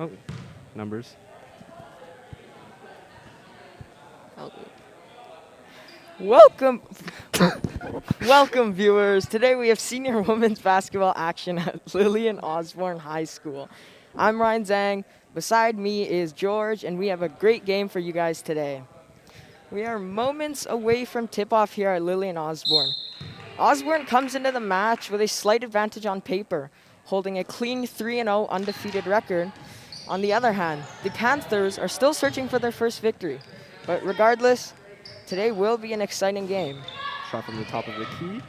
Oh, numbers. Welcome, welcome viewers. Today we have senior women's basketball action at Lillian Osborne High School. I'm Ryan Zhang. Beside me is George, and we have a great game for you guys today. We are moments away from tip-off here at Lillian Osborne. Osborne comes into the match with a slight advantage on paper, holding a clean 3-0 undefeated record. On the other hand, the Panthers are still searching for their first victory. But regardless, today will be an exciting game. Shot from the top of the key.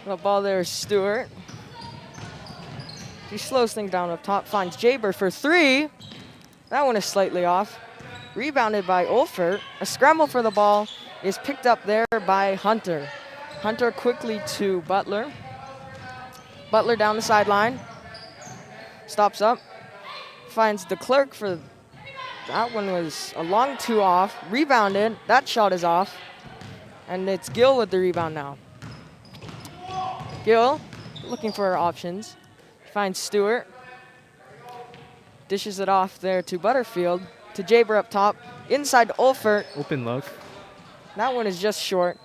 The ball there is Stewart. He slows things down up top, finds Jaber for three. That one is slightly off. Rebounded by Olfert. A scramble for the ball is picked up there by Hunter. Hunter quickly to Butler. Butler down the sideline. Stops up. Finds de Klerk for... That one was a long two off. Rebounded. That shot is off. And it's Gill with the rebound now. Gill looking for options. Finds Stewart. Dishes it off there to Butterfield. To Jaber up top. Inside to Olfert. Open look. That one is just short.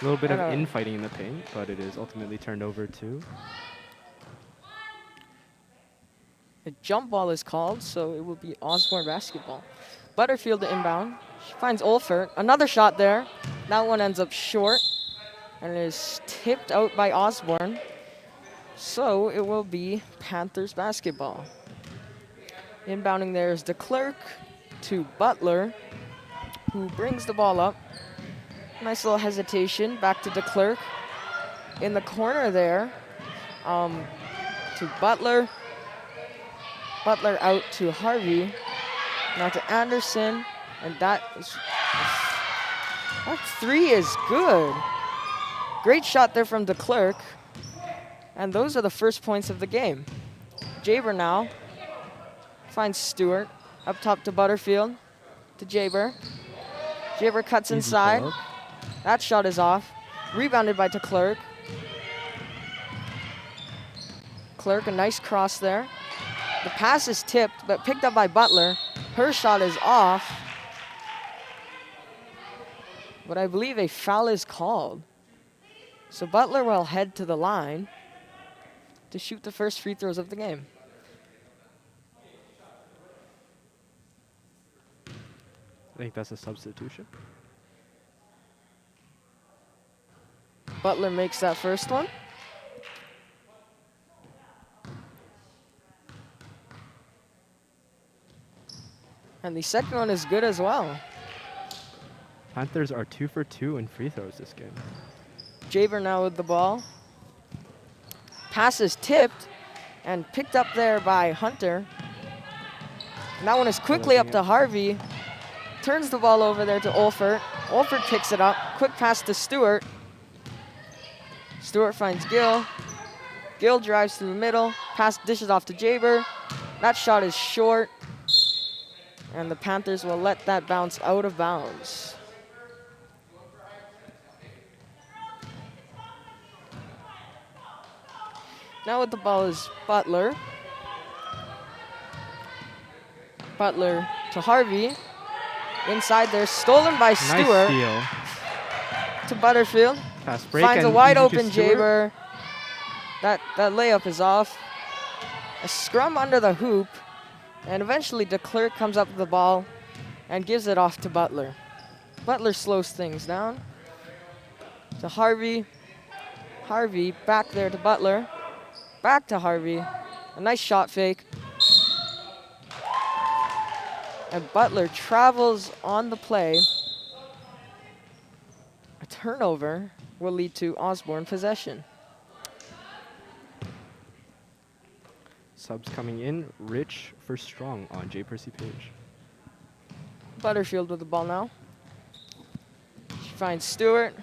A little bit of infighting in the paint, but it is ultimately turned over to... A jump ball is called, so it will be Osborne basketball. Butterfield to inbound. She finds Olfert. Another shot there. That one ends up short and is tipped out by Osborne. So it will be Panthers basketball. Inbounding there is de Klerk to Butler, who brings the ball up. Nice little hesitation. Back to de Klerk. In the corner there to Butler. Butler out to Harvey. Now to Anderson. And that three is good. Great shot there from de Klerk. And those are the first points of the game. Jaber now finds Stewart. Up top to Butterfield. To Jaber. Jaber cuts inside. That shot is off. Rebounded by de Klerk. Klerk, a nice cross there. The pass is tipped, but picked up by Butler. Her shot is off. But I believe a foul is called. So Butler will head to the line to shoot the first free throws of the game. I think that's a substitution. Butler makes that first one. And the second one is good as well. Panthers are 2 for 2 in free throws this game. Jaber now with the ball. Pass is tipped and picked up there by Hunter. And that one is quickly up to Harvey. Turns the ball over there to Olfert. Olfert picks it up. Quick pass to Stewart. Stewart finds Gill. Gill drives through the middle. Pass dishes off to Jaber. That shot is short. And the Panthers will let that bounce out of bounds. Now with the ball is Butler. Butler to Harvey. Inside there, stolen by Stewart. Nice steal. To Butterfield. Pass break. Finds a wide open Jaber. That layup is off. A scrum under the hoop. And eventually de Klerk comes up with the ball and gives it off to Butler. Butler slows things down. To Harvey. Harvey back there to Butler. Back to Harvey. A nice shot fake. And Butler travels on the play. A turnover will lead to Osborne possession. Subs coming in. Rich for Strong on J. Percy Page. Butterfield with the ball now. She finds Stewart.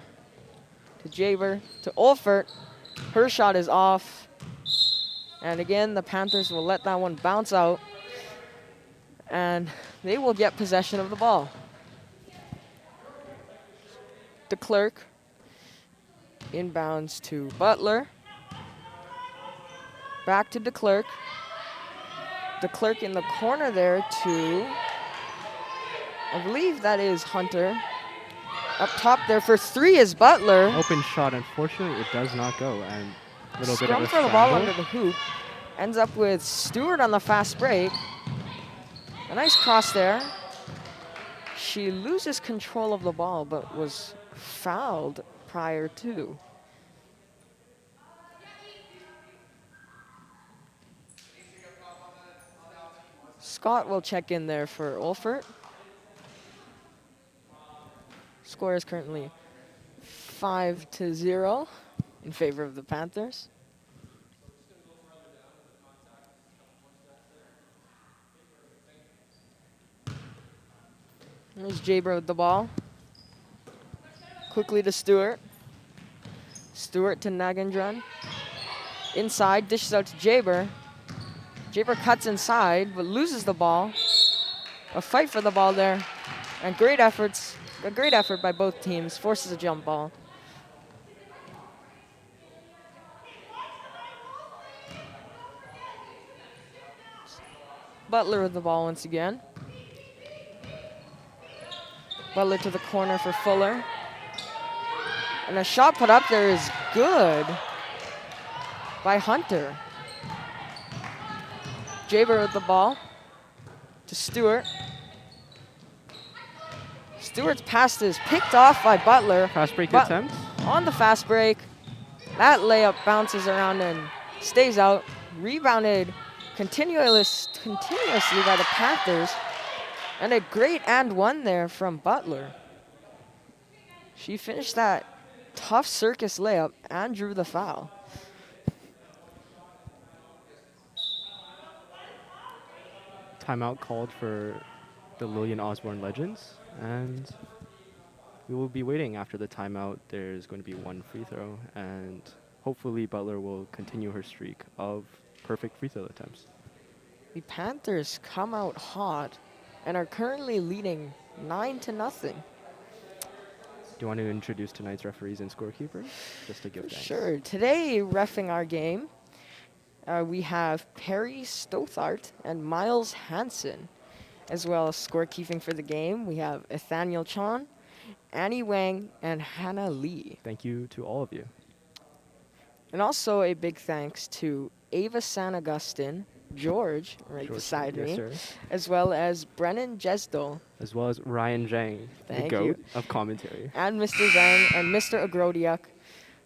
To Jaber. To Olfert. Her shot is off. And again, the Panthers will let that one bounce out. And they will get possession of the ball. De Klerk inbounds to Butler. Back to DeClerc. DeClerc in the corner there to, I believe that is Hunter. Up top there for three is Butler. Open shot, unfortunately, it does not go. And a little bit of Scrum a for the ball scramble. under the hoop. Ends up with Stewart on the fast break. A nice cross there. She loses control of the ball, but was fouled prior to. Scott will check in there for Olfert. Score is currently 5-0 in favor of the Panthers. There's Jaber with the ball. Quickly to Stewart. Stewart to Nagendran. Inside, dishes out to Jaber. Jaber cuts inside, but loses the ball. A fight for the ball there. And a great effort by both teams. Forces a jump ball. Butler with the ball once again. Butler to the corner for Fuller. And a shot put up there is good by Hunter. Jaber with the ball to Stewart. Stewart's pass is picked off by Butler. Fast break attempt. On the fast break. That layup bounces around and stays out. Rebounded continuously by the Panthers. And a great and one there from Butler. She finished that tough circus layup and drew the foul. Timeout called for the Lillian Osborne Legends. And we will be waiting after the timeout. There's going to be one free throw. And hopefully Butler will continue her streak of perfect free throw attempts. The Panthers come out hot and are currently leading 9-0. Do you want to introduce tonight's referees and scorekeepers? Just to give thanks. Sure. Today, reffing our game, we have Perry Stothart and Miles Hansen, as well as scorekeeping for the game. We have Nathaniel Chan, Annie Wang, and Hannah Lee. Thank you to all of you. And also a big thanks to Ava San Agustin, George, right George, beside yes, me, sir. as well as Brennan Jesdol, As well as Ryan Zhang, the Thank GOAT you. of commentary. and Mr. Zhang and Mr. Agrodiak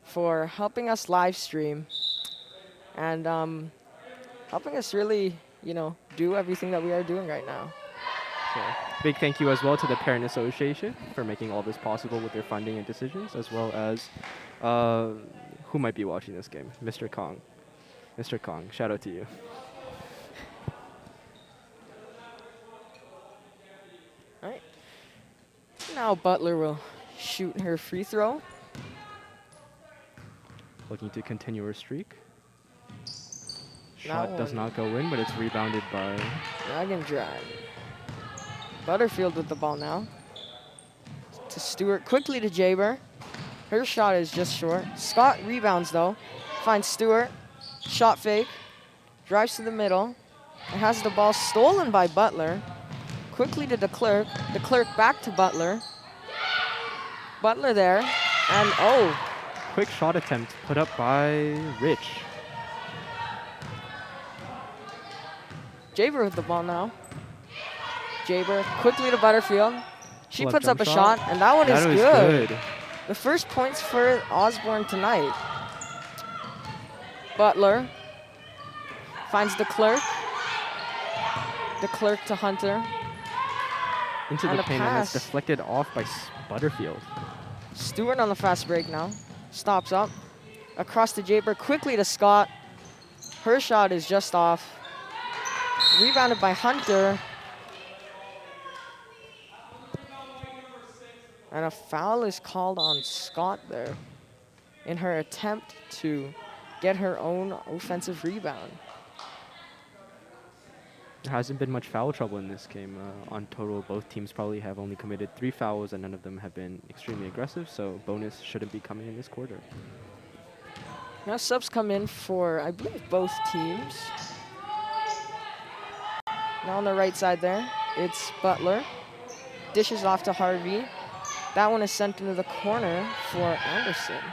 for helping us live stream and helping us really, do everything that we are doing right now. So, big thank you as well to the Parent Association for making all this possible with their funding and decisions, as well as who might be watching this game, Mr. Kong. Mr. Kong, shout out to you. All right. Now Butler will shoot her free throw. Looking to continue her streak. That Shot does one. not go in, but it's rebounded by Dragon Drag. Butterfield with the ball now. To Stewart, quickly to Jaber. Her shot is just short. Scott rebounds though. Finds Stewart. Shot fake. Drives to the middle. And has the ball stolen by Butler. Quickly to DeClerc. DeClerc back to Butler. Butler there. And quick shot attempt put up by Rich. Jaber with the ball now. Jaber quickly to Butterfield. She Pull-up puts up jump a shot. shot, and that one is That was good. good. The first points for Osborne tonight. Butler finds DeClerc. DeClerc to Hunter. Into And the a paint, and pass. it's deflected off by Butterfield. Stewart on the fast break now. Stops up. Across to Jaber, quickly to Scott. Her shot is just off. Rebounded by Hunter. And a foul is called on Scott there in her attempt to get her own offensive rebound. There hasn't been much foul trouble in this game. On total, both teams probably have only committed 3 fouls, and none of them have been extremely aggressive, so bonus shouldn't be coming in this quarter. Now subs come in for, I believe, both teams. Now on the right side there, it's Butler. Dishes off to Harvey. That one is sent into the corner for Anderson.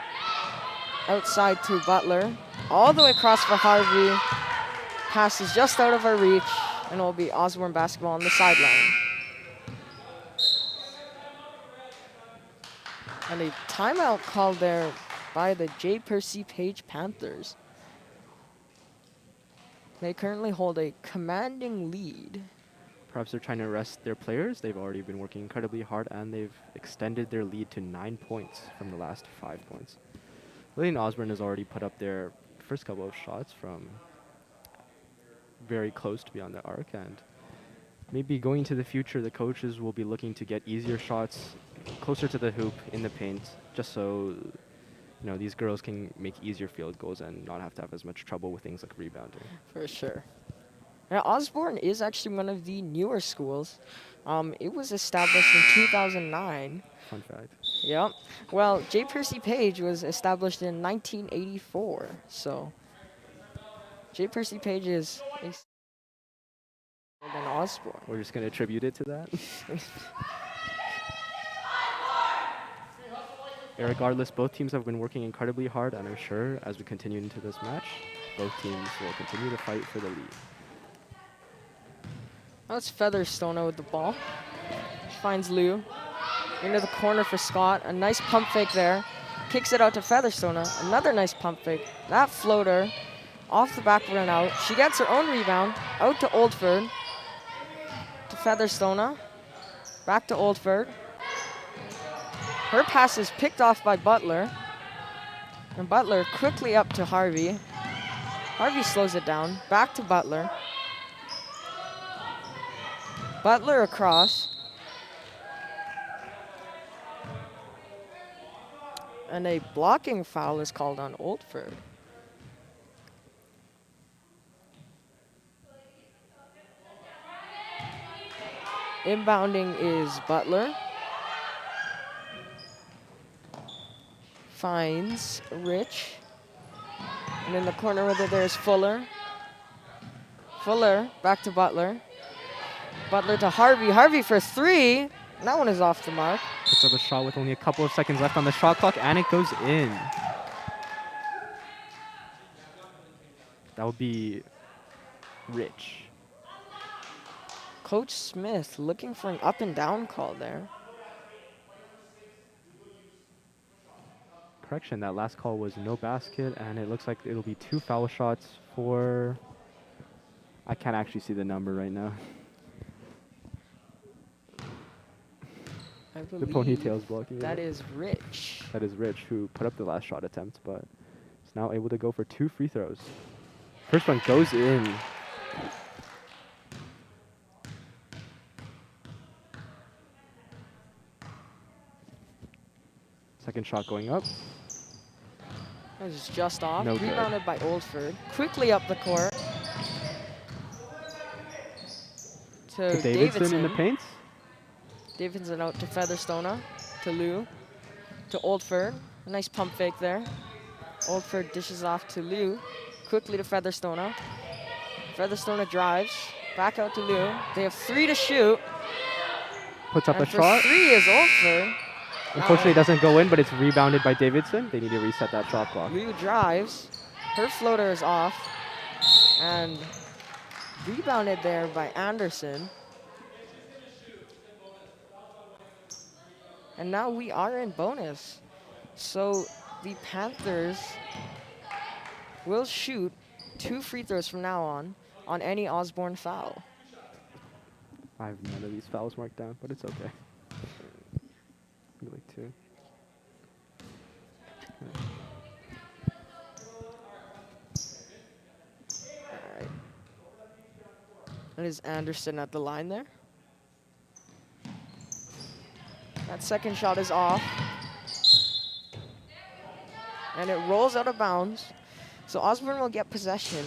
Outside to Butler. All the way across for Harvey. Pass is just out of our reach, and it will be Osborne basketball on the sideline. And a timeout called there by the J. Percy Page Panthers. They currently hold a commanding lead. Perhaps they're trying to rest their players. They've already been working incredibly hard, and they've extended their lead to 9 points from the last 5 points. Lillian Osborne has already put up their first couple of shots from very close to beyond the arc, and maybe going into the future, the coaches will be looking to get easier shots closer to the hoop in the paint, just so these girls can make easier field goals and not have to have as much trouble with things like rebounding. For sure. Now, Osborne is actually one of the newer schools. It was established in 2009. Fun fact. Yep. Well, J. Percy Page was established in 1984. So, J. Percy Page is than Osborne. We're just going to attribute it to that. Regardless, both teams have been working incredibly hard, and I'm sure as we continue into this match, both teams will continue to fight for the lead. Now it's Featherstone with the ball. Finds Liu. Into the corner for Scott. A nice pump fake there. Kicks it out to Featherstone. Another nice pump fake. That floater off the back run out. She gets her own rebound. Out to Oldford. To Featherstone. Back to Oldford. Her pass is picked off by Butler. And Butler quickly up to Harvey. Harvey slows it down. Back to Butler. Butler across. And a blocking foul is called on Oldford. Inbounding is Butler. Finds Rich. And in the corner with it, there's Fuller. Fuller back to Butler. Butler to Harvey. Harvey for three. That one is off the mark. Puts up a shot with only a couple of seconds left on the shot clock, and it goes in. That would be Rich. Coach Smith looking for an up and down call there. Correction, that last call was no basket, and it looks like it'll be 2 foul shots for... I can't actually see the number right now. I The believe ponytail's blocking that it. is Rich. That is Rich, who put up the last shot attempt, but is now able to go for 2 free throws. First one goes in. Second shot going up. That was just off. No good. Rebounded by Oldford. Quickly up the court. To Davidson in the paint. Davidson out to Featherstone. To Liu. To Oldford. A nice pump fake there. Oldford dishes off to Liu. Quickly to Featherstone. Featherstone drives. Back out to Liu. They have 3 to shoot. Puts up And a for shot. 3 is Oldford. Unfortunately, it doesn't go in, but it's rebounded by Davidson. They need to reset that shot clock. Liu drives. Her floater is off. And rebounded there by Anderson. And now we are in bonus. So the Panthers will shoot 2 free throws from now on any Osborne foul. I have none of these fouls marked down, but it's okay. Maybe like 2. All right. That is Anderson at the line there. That second shot is off. And it rolls out of bounds. So Osborne will get possession.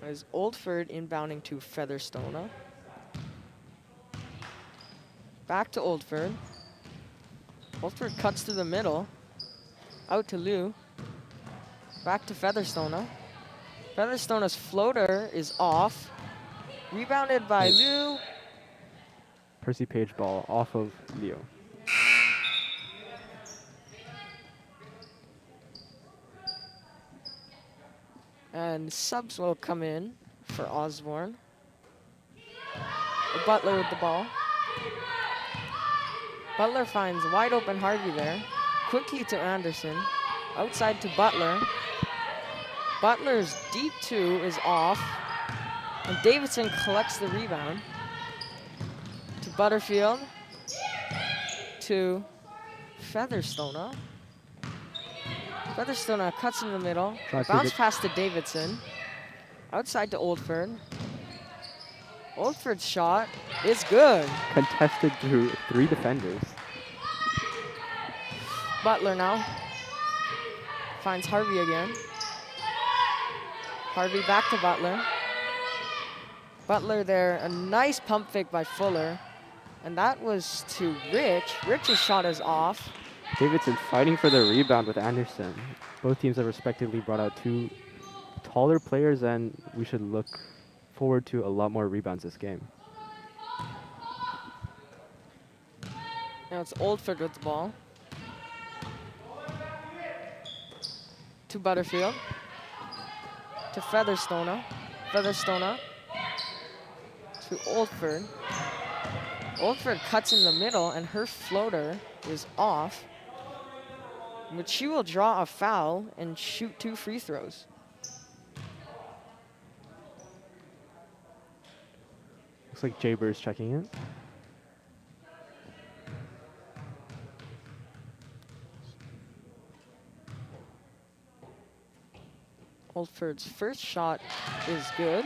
As Oldford inbounding to Featherstone. Back to Oldford. Oldford cuts to the middle. Out to Liu. Back to Featherstone. Featherstone's floater is off. Rebounded by Liu. Percy Page ball off of Leo. And subs will come in for Osborne. Butler with the ball. Butler finds wide open Harvey there. Quickly to Anderson. Outside to Butler. Butler's deep two is off. And Davidson collects the rebound. To Butterfield. To Featherstone. Featherstone cuts in the middle. Bounce pass to Davidson. Outside to Oldford. Oldford's shot is good. Contested through 3 defenders. Butler now. Finds Harvey again. Harvey back to Butler. Butler there, a nice pump fake by Fuller. And that was to Rich. Rich's shot is off. Davidson fighting for the rebound with Anderson. Both teams have respectively brought out 2 taller players, and we should look forward to a lot more rebounds this game. Now it's Oldford with the ball. To Butterfield. To Featherstone. Featherstone. To Oldford. Oldford cuts in the middle, and her floater is off. But she will draw a foul and shoot 2 free throws. Looks like Jaber's checking in. Oldford's first shot is good.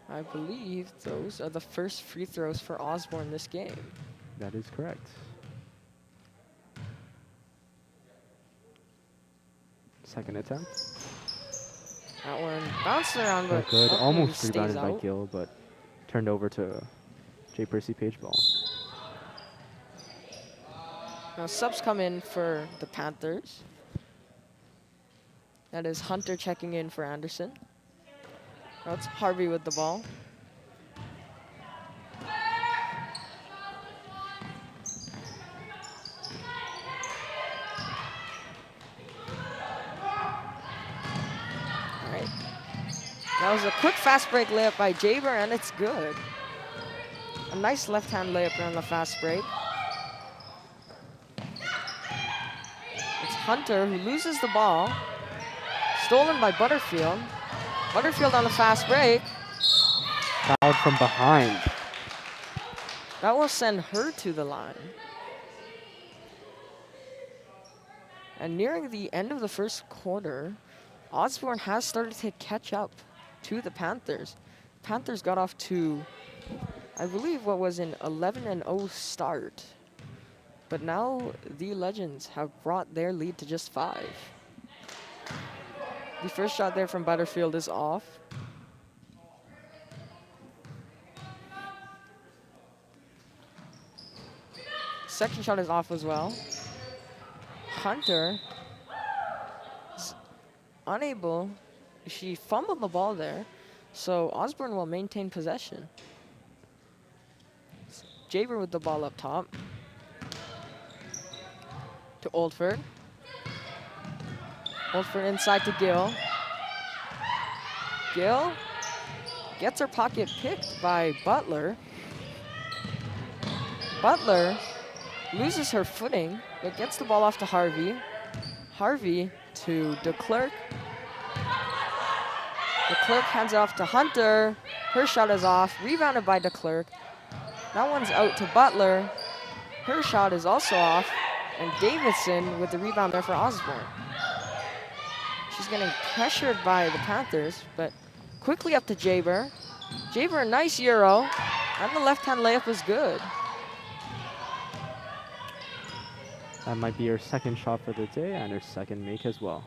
I believe those are the first free throws for Osborne this game. That is correct. Second attempt. That one bounced around, but good. Almost stays rebounded by out. Gill, but turned over to J. Percy Page ball. Now subs come in for the Panthers. That is Hunter checking in for Anderson. Now it's Harvey with the ball. All right. That was a quick fast break layup by Jaber, and it's good. A nice left-hand layup on the fast break. It's Hunter who loses the ball. Stolen by Butterfield. Butterfield on the fast break. Fouled from behind. That will send her to the line. And nearing the end of the first quarter, Osborne has started to catch up to the Panthers. Panthers got off to, I believe, what was an 11-0 start. But now the Legends have brought their lead to just 5. The first shot there from Butterfield is off. Second shot is off as well. Hunter is unable. She fumbled the ball there, so Osborne will maintain possession. Jaber with the ball up top. To Oldford. Oldford inside to Gill. Gill gets her pocket picked by Butler. Butler loses her footing, but gets the ball off to Harvey. Harvey to DeClerc. DeClerc hands it off to Hunter. Her shot is off, rebounded by DeClerc. That one's out to Butler. Her shot is also off, and Davidson with the rebound there for Osborne. She's getting pressured by the Panthers, but quickly up to Jaber. Jaber, a nice Euro, and the left-hand layup is good. That might be her second shot for the day and her second make as well.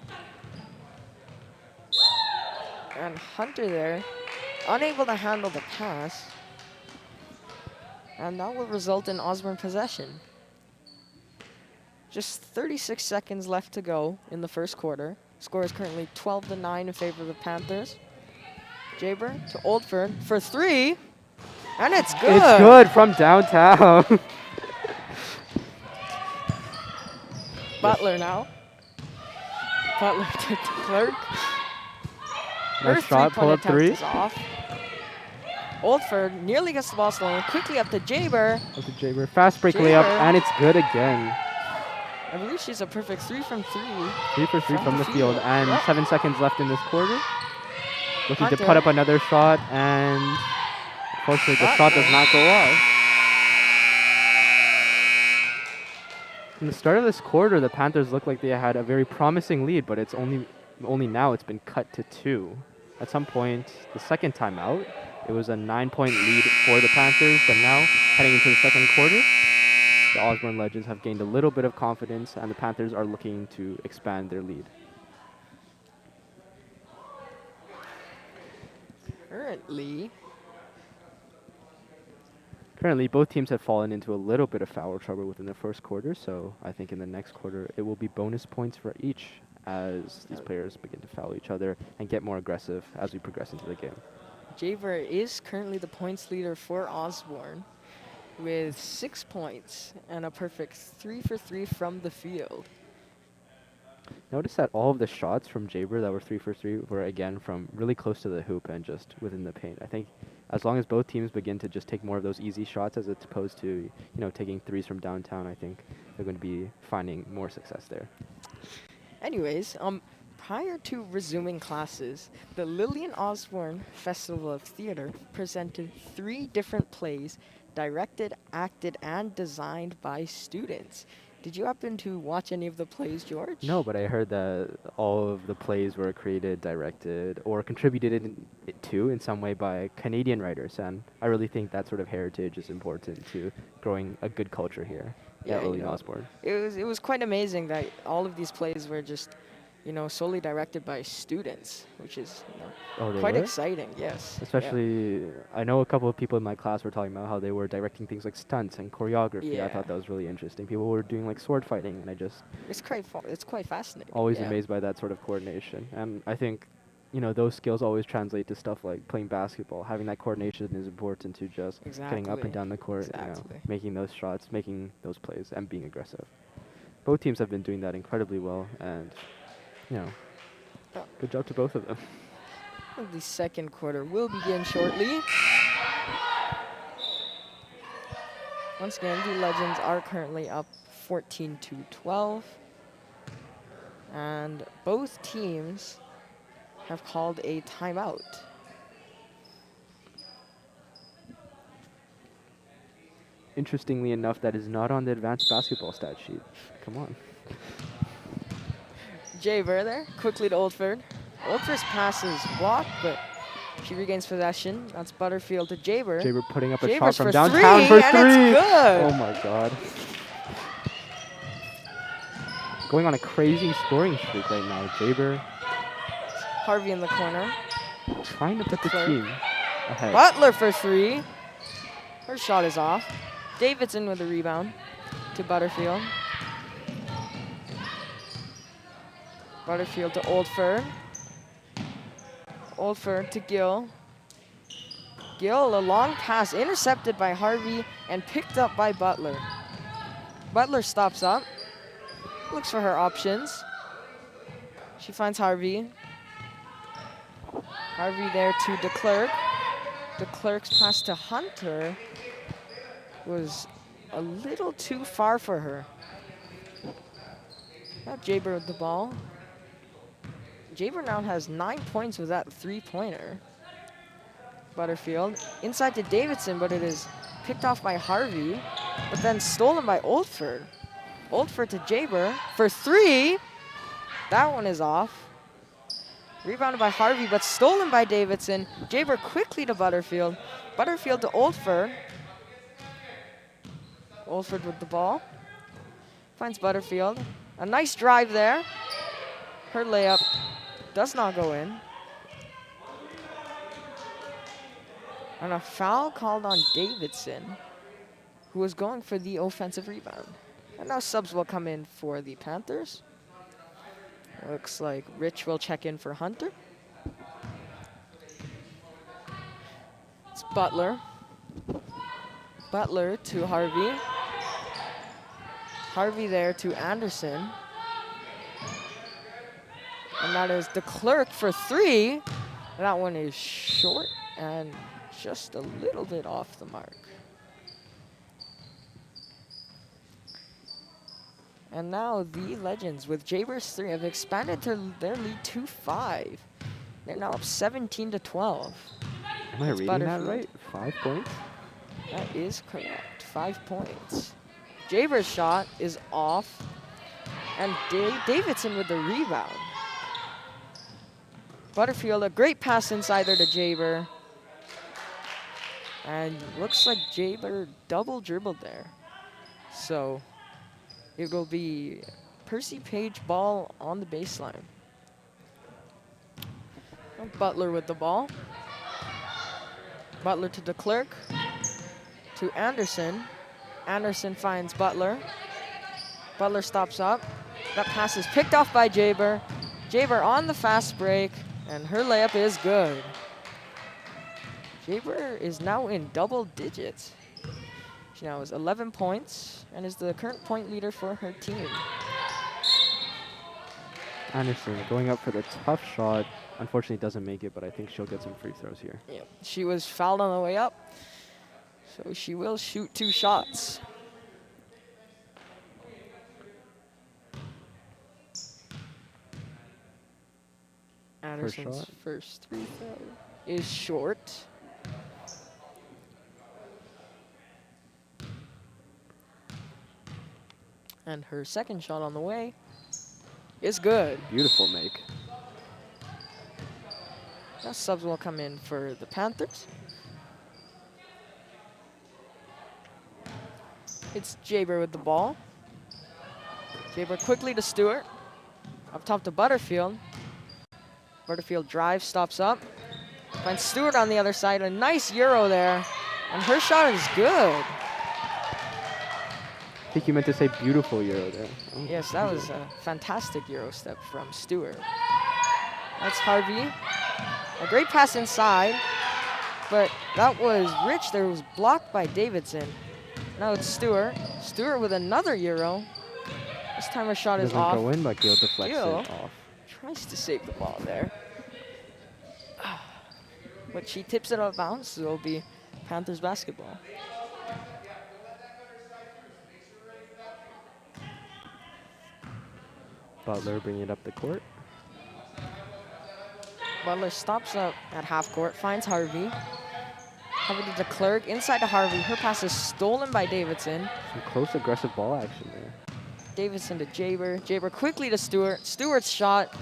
And Hunter there, unable to handle the pass. And that will result in Osborne possession. Just 36 seconds left to go in the first quarter. Score is currently 12-9 in favor of the Panthers. Jaber to Oldford for 3. And it's good. It's good from downtown. Butler now. Butler to Clerk. Her Nice shot, pull three-point up attempt 3. is off. Oldford nearly gets the ball stolen. Quickly up to Jaber. Up to Jaber. Fast break layup, Jaber. and it's good again. I believe she's a perfect 3 from 3. 3 for 3 from the field, and Yep. 7 seconds left in this quarter. Looking to Hunter. put up another shot, and unfortunately the shot does not go off. From the start of this quarter, the Panthers looked like they had a very promising lead, but it's only now it's been cut to 2. At some point, the second time out, it was a 9-point lead for the Panthers, but now, heading into the second quarter, the Osborne Legends have gained a little bit of confidence, and the Panthers are looking to expand their lead. Currently, both teams have fallen into a little bit of foul trouble within the first quarter, so I think in the next quarter it will be bonus points for each as these players begin to foul each other and get more aggressive as we progress into the game. Jaber is currently the points leader for Osborne with 6 points and a perfect 3 for 3 from the field. Notice that all of the shots from Jaber that were 3 for 3 were again from really close to the hoop and just within the paint. I think as long as both teams begin to just take more of those easy shots as opposed to, taking threes from downtown, I think they're going to be finding more success there. Anyways, prior to resuming classes, the Lillian Osborne Festival of Theater presented 3 different plays directed, acted, and designed by students. Did you happen to watch any of the plays, George? No, but I heard that all of the plays were created, directed, or contributed to in some way by Canadian writers, and I really think that sort of heritage is important to growing a good culture here at Lillian Osborne. It was quite amazing that all of these plays were just, solely directed by students, which is quite exciting. Yes. Especially, I know a couple of people in my class were talking about how they were directing things like stunts and choreography. Yeah. I thought that was really interesting. People were doing like sword fighting, and I just it's quite fascinating. always amazed by that sort of coordination. And I think, those skills always translate to stuff like playing basketball. Having that coordination is important to just getting up and down the court, making those shots, making those plays, and being aggressive. Both teams have been doing that incredibly well, and good job to both of them. The second quarter will begin shortly. Once again, the Legends are currently up 14-12. And both teams have called a timeout. Interestingly enough, that is not on the advanced basketball stat sheet. Come on. Jaber there, quickly to Oldford. Oldford's pass is blocked, but she regains possession. That's Butterfield to Jaber. Jaber putting up a Jaber's shot from for downtown 3, for 3. and it's good. Oh my god. Going on a crazy scoring streak right now. Jaber Harvey in the corner. trying to put the team ahead. Butler for 3. Her shot is off. Davidson with the rebound to Butterfield. Butterfield to Oldford. Oldford to Gill. Gill, a long pass intercepted by Harvey and picked up by Butler. Butler stops up, looks for her options. She finds Harvey. Harvey there to DeClerc. DeClerc's pass to Hunter was a little too far for her. Now Jaber with the ball. Jaber now has 9 points with that 3-pointer. Butterfield inside to Davidson, but it is picked off by Harvey, but then stolen by Oldford. Oldford to Jaber for 3. That one is off. Rebounded by Harvey, but stolen by Davidson. Jaber quickly to Butterfield. Butterfield to Oldford. Oldford with the ball. Finds Butterfield. A nice drive there. Her layup does not go in. And a foul called on Davidson, who was going for the offensive rebound. And now subs will come in for the Panthers. Looks like Rich will check in for Hunter. It's Butler. Butler to Harvey. Harvey there to Anderson. And that is the Clerk for 3. That one is short and just a little bit off the mark. And now the Legends with Jaybirds 3 have expanded to their lead to 5. They're now up 17 to 12. Am I That's reading that Butterfield. right? 5 points? That is correct. 5 points. Jaber's shot is off. And Davidson with the rebound. Butterfield, a great pass inside there to Jaber. And looks like Jaber double dribbled there. So it will be Percy Page ball on the baseline. Butler with the ball. Butler to the Clerk. To Anderson. Anderson finds Butler. Butler stops up. That pass is picked off by Jaber. Jaber on the fast break, and her layup is good. Jaber is now in double digits. She now has 11 points and is the current point leader for her team. Anderson going up for the tough shot. Unfortunately doesn't make it, but I think she'll get some free throws here. Yep. She was fouled on the way up, so she will shoot 2 shots. Anderson's shot. first free throw is short. And her second shot on the way is good. Beautiful make. Now subs will come in for the Panthers. It's Jaber with the ball. Jaber quickly to Stewart. Up top to Butterfield. Butterfield drives, stops up. Finds Stewart on the other side. A nice Euro there. And her shot is good. I think you meant to say beautiful Euro there. Oh, Yes, that was a fantastic Euro step from Stewart. That's Harvey. A great pass inside. But that was Rich. There was blocked by Davidson. Now it's Stewart. Stewart with another Euro. This time her shot is doesn't off. go in, but Gil deflects Gil it off. tries to save the ball there. But she tips it out of bounds, so it'll be Panthers basketball. Butler bringing it up the court. Butler stops up at half court, finds Harvey. Harvey to the Clerk, inside to Harvey. Her pass is stolen by Davidson. Some close aggressive ball action there. Davidson to Jaber. Jaber quickly to Stewart. Stewart's shot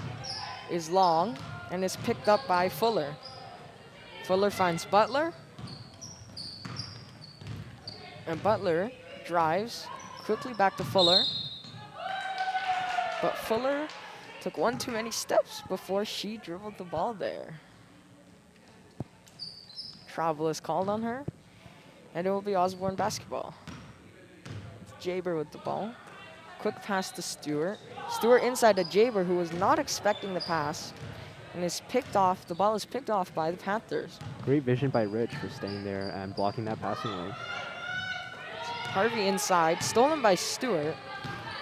is long and is picked up by Fuller. Fuller finds Butler. And Butler drives quickly back to Fuller. But Fuller took one too many steps before she dribbled the ball there. Travel is called on her, and it will be Osborne basketball. It's Jaber with the ball. Quick pass to Stewart. Stewart inside to Jaber, who was not expecting the pass, and is picked off. The ball is picked off by the Panthers. Great vision by Rich for staying there and blocking that passing lane. Harvey inside, stolen by Stewart.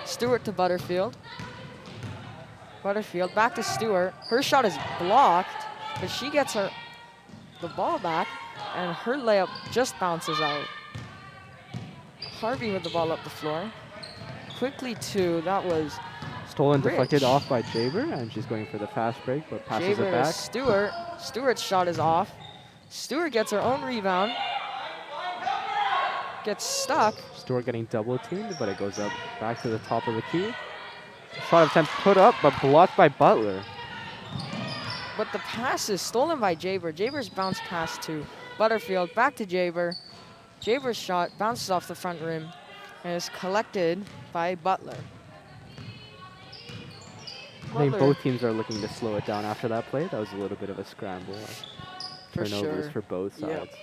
Stewart to Butterfield. Butterfield back to Stewart. Her shot is blocked, but she gets the ball back, and her layup just bounces out. Harvey with the ball up the floor. Quickly to, that was Stolen, deflected Rich. off by Jaber, and she's going for the fast break, but passes Jaber it back. Stewart. Stewart's shot is off. Stewart gets her own rebound. Gets stuck. Stewart getting double teamed, but it goes up back to the top of the key. Shot attempt put up, but blocked by Butler. But the pass is stolen by Jaber. Jaber's bounce pass to Butterfield. Back to Jaber. Jaber's shot bounces off the front rim and is collected by Butler. I think both teams are looking to slow it down after that play. That was a little bit of a scramble. For Turnovers sure. for both Yep. sides.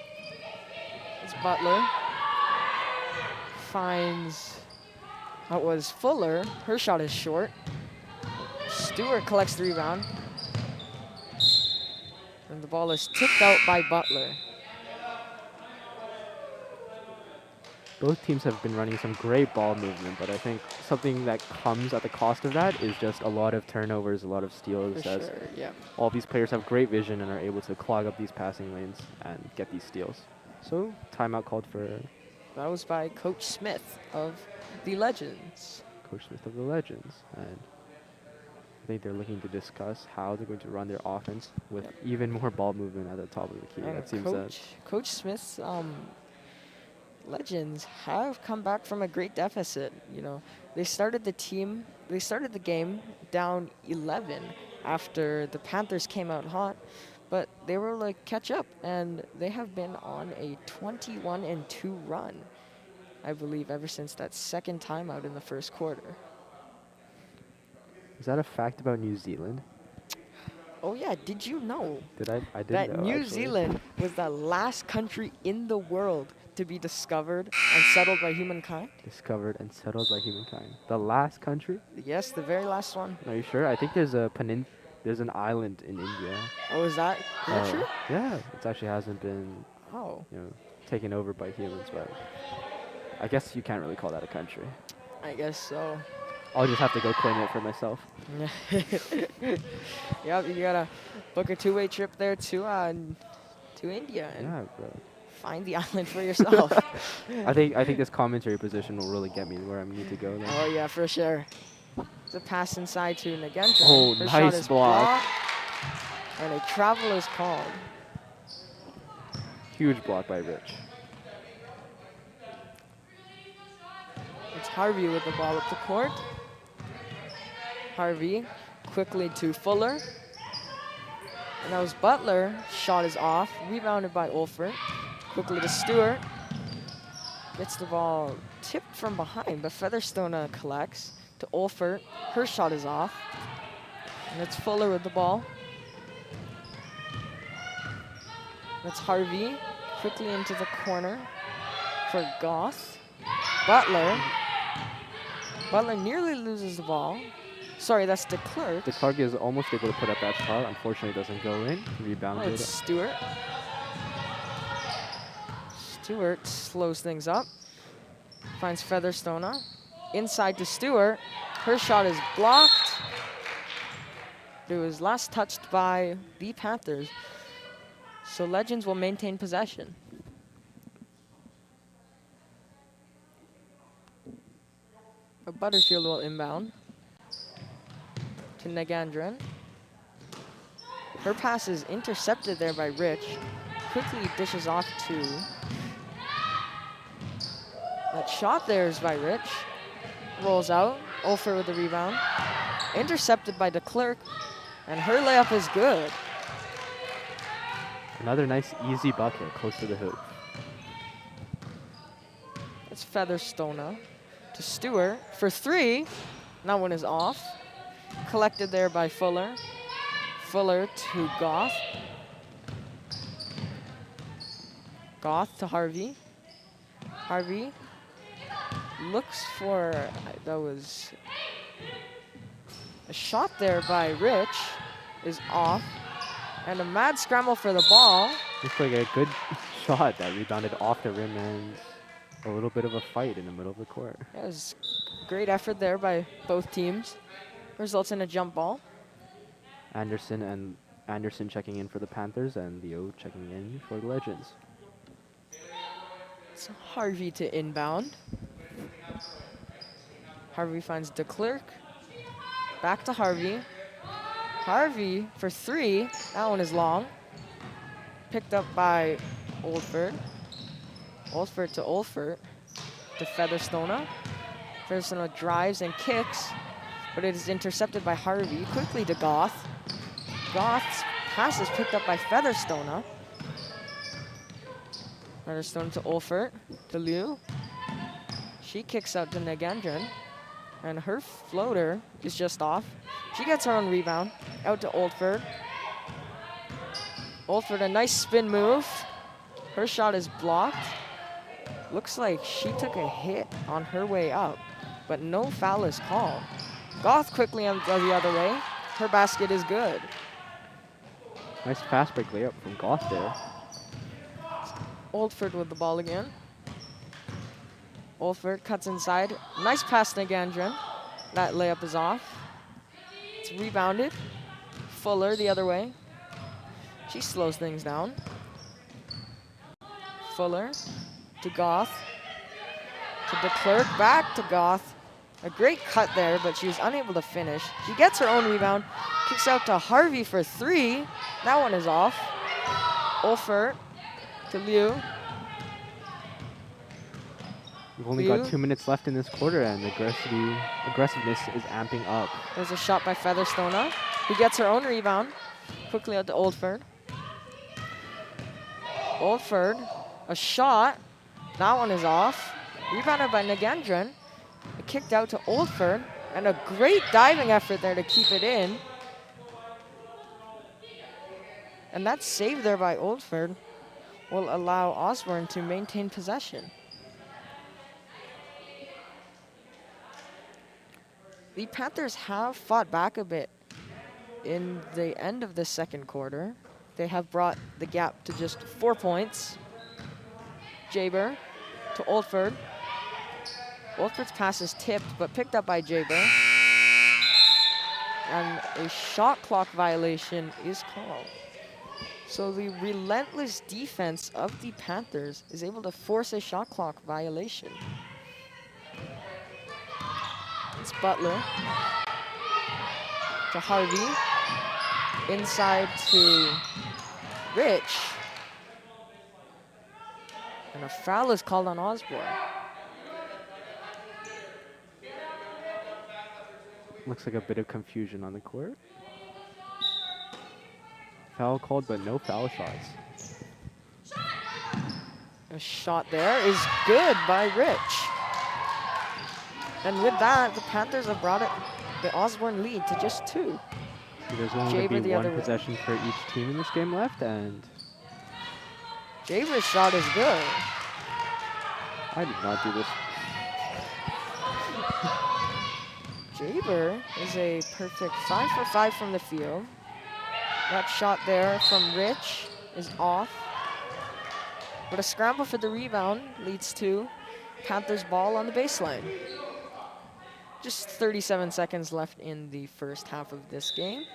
It's Butler. Finds That was Fuller. Her shot is short. Stewart collects the rebound. And the ball is tipped out by Butler. Both teams have been running some great ball movement, but I think something that comes at the cost of that is just a lot of turnovers, a lot of steals. For As sure, yeah. all these players have great vision and are able to clog up these passing lanes and get these steals. So timeout called for That was by Coach Smith of the Legends. Coach Smith of the Legends. And I think they're looking to discuss how they're going to run their offense with even more ball movement at the top of the key. And That seems Coach Smith's Legends have come back from a great deficit. You know, they started the game down 11 after the Panthers came out hot, but they were like catch up, and they have been on a 21-2 run, I believe, ever since that second timeout in the first quarter. Is that a fact about New Zealand? Oh yeah, did you know I did that know, New actually. Zealand was the last country in the world to be discovered and settled by humankind? Discovered and settled by humankind. The last country? Yes, the very last one. Are you sure? I think there's an island in India. Oh, is that true? Yeah, it actually hasn't been Oh, taken over by humans, but I guess you can't really call that a country. I guess so. I'll just have to go claim it for myself. Yep, you gotta book a two-way trip there to India and Yeah, bro. find the island for yourself. I think this commentary position will really get me where I need to go. Then. Oh yeah, for sure. It's a pass inside to Nagendra. Oh, Her shot nice is block. blocked, and a travel is called. Huge block by Rich. It's Harvey with the ball up the court. Harvey quickly to Fuller. And that was Butler. Shot is off. Rebounded by Olfert. Quickly to Stewart. Gets the ball tipped from behind, but Featherstone collects to Olfert. Her shot is off. And it's Fuller with the ball. That's Harvey. Quickly into the corner for Goth. Butler. Butler nearly loses the ball. Sorry, that's DeClerc. DeClerc is almost able to put up that shot. Unfortunately, it doesn't go in. Oh, Rebounded. it's Stewart. Stewart slows things up. Finds Featherstone. Inside to Stewart. Her shot is blocked. It was last touched by the Panthers. So Legends will maintain possession. But Butterfield will inbound to Nagandran. Her pass is intercepted there by Rich. Quickly dishes off to. That shot there is by Rich. Rolls out. Olfer with the rebound. Intercepted by DeClerc. And her layup is good. Another nice, easy bucket close to the hoop. It's Featherstone to Stewart for three. That one is off. Collected there by Fuller. Fuller to Goth. Goth to Harvey. Harvey looks for, that was a shot there by Rich, is off. And a mad scramble for the ball. Looks like a good shot that rebounded off the rim and a little bit of a fight in the middle of the court. It was great effort there by both teams. Results in a jump ball. Anderson checking in for the Panthers and Leo checking in for the Legends. It's Harvey to inbound. Harvey finds DeClerc. Back to Harvey. Harvey for three. That one is long. Picked up by Oldford. Oldford to Oldford. To Featherstone. Featherstone drives and kicks, but it is intercepted by Harvey. Quickly to Goth. Goth's pass is picked up by Featherstone. Featherstone to Olfert, to Liu. She kicks out to Nagandran, and her floater is just off. She gets her own rebound, out to Olfert. Olfert, a nice spin move. Her shot is blocked. Looks like she took a hit on her way up. but no foul is called. Goth quickly on the other way. Her basket is good. Nice fast break layup from Goth there. Oldford with the ball again. Oldford cuts inside. Nice pass to Gandrin. That layup is off. It's rebounded. Fuller the other way. She slows things down. Fuller to Goth. To DeClerc, back to Goth. A great cut there, but she was unable to finish. She gets her own rebound. Kicks out to Harvey for 3. That one is off. Olfert to Liu. We've only got 2 minutes left in this quarter, and aggressiveness is amping up. There's a shot by Featherstone, who gets her own rebound. Quickly out to Oldford. Oldford, a shot. That one is off. Rebounded by Nagandran. Kicked out to Oldford, and a great diving effort there to keep it in. And that save there by Oldford will allow Osborne to maintain possession. The Panthers have fought back a bit in the end of the second quarter. They have brought the gap to just 4 points. Jaber to Oldford. Oldford's pass is tipped, but picked up by Jaber. And a shot clock violation is called. So the relentless defense of the Panthers is able to force a shot clock violation. It's Butler to Harvey. Inside to Rich. And a foul is called on Osborne. Looks like a bit of confusion on the court. Foul called, but no foul shots. A shot there is good by Rich. And with that, the Panthers have brought the Osborne lead to just 2. So there's only going to be one possession for each team in this game left, and Jaber's shot is good. I did not do this. Jaber is a perfect 5 for 5 from the field. That shot there from Rich is off. But a scramble for the rebound leads to Panthers ball on the baseline. Just 37 seconds left in the first half of this game.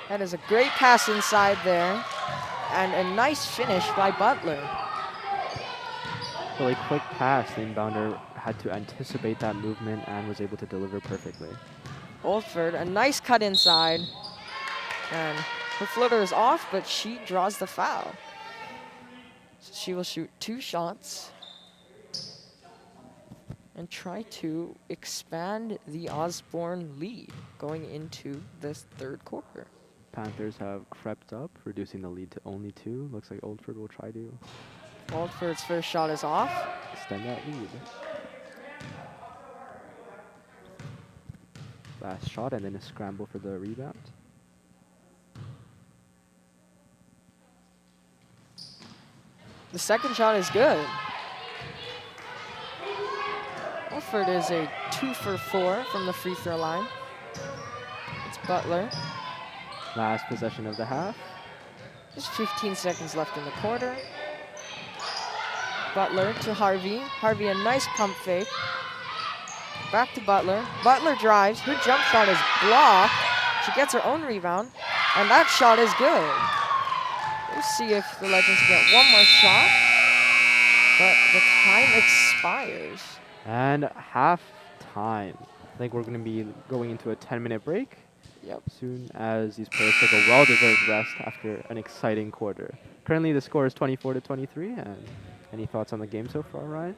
That is a great pass inside there. And a nice finish by Butler. Really quick pass. The inbounder had to anticipate that movement and was able to deliver perfectly. Oldford, a nice cut inside. And her floater is off, but she draws the foul. So she will shoot 2 shots and try to expand the Osborne lead going into this third quarter. Panthers have crept up, reducing the lead to only 2. Looks like Oldford will try to Oldford's first shot is off. extend that lead. Last shot and then a scramble for the rebound. The second shot is good. Oldford is a 2 for 4 from the free throw line. It's Butler. Last possession of the half. Just 15 seconds left in the quarter. Butler to Harvey. Harvey, a nice pump fake. Back to Butler. Butler drives. Her jump shot is blocked. She gets her own rebound. And that shot is good. We'll see if the Legends get one more shot. But the time expires. And half time. I think we're going to be going into a 10-minute break. Yep. Soon as these players take a well-deserved rest after an exciting quarter. Currently, the score is 24-23. And any thoughts on the game so far, Ryan?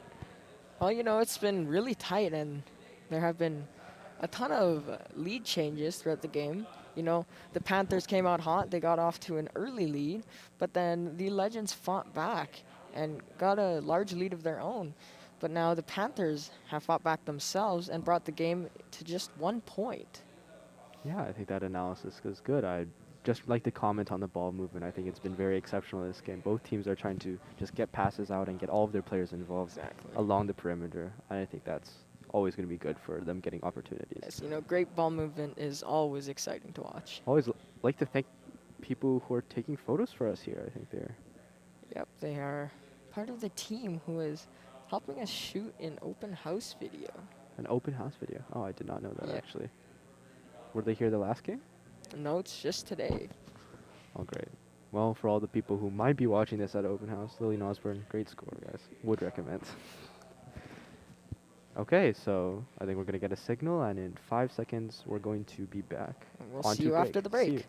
Well, you know, it's been really tight, and there have been a ton of lead changes throughout the game. You know, the Panthers came out hot. They got off to an early lead, but then the Legends fought back and got a large lead of their own. But now the Panthers have fought back themselves and brought the game to just 1 point. Yeah, I think that analysis is good. I just like to comment on the ball movement. I think it's been very exceptional in this game. Both teams are trying to just get passes out and get all of their players involved Exactly. along the perimeter. I think that's always going to be good for them getting opportunities. Yes, you know, great ball movement is always exciting to watch. Always like to thank people who are taking photos for us here. I think they're Yep, they are part of the team who is helping us shoot an open house video. an open house video. Oh, I did not know that Yeah. actually. Were they here the last game? No, it's just today. Oh, great. Well, for all the people who might be watching this at open house, Lillian Osborne, great score, guys. Would recommend. Okay, so I think we're going to get a signal, and in 5 seconds, we're going to be back. And we'll On see to you after the See you. break.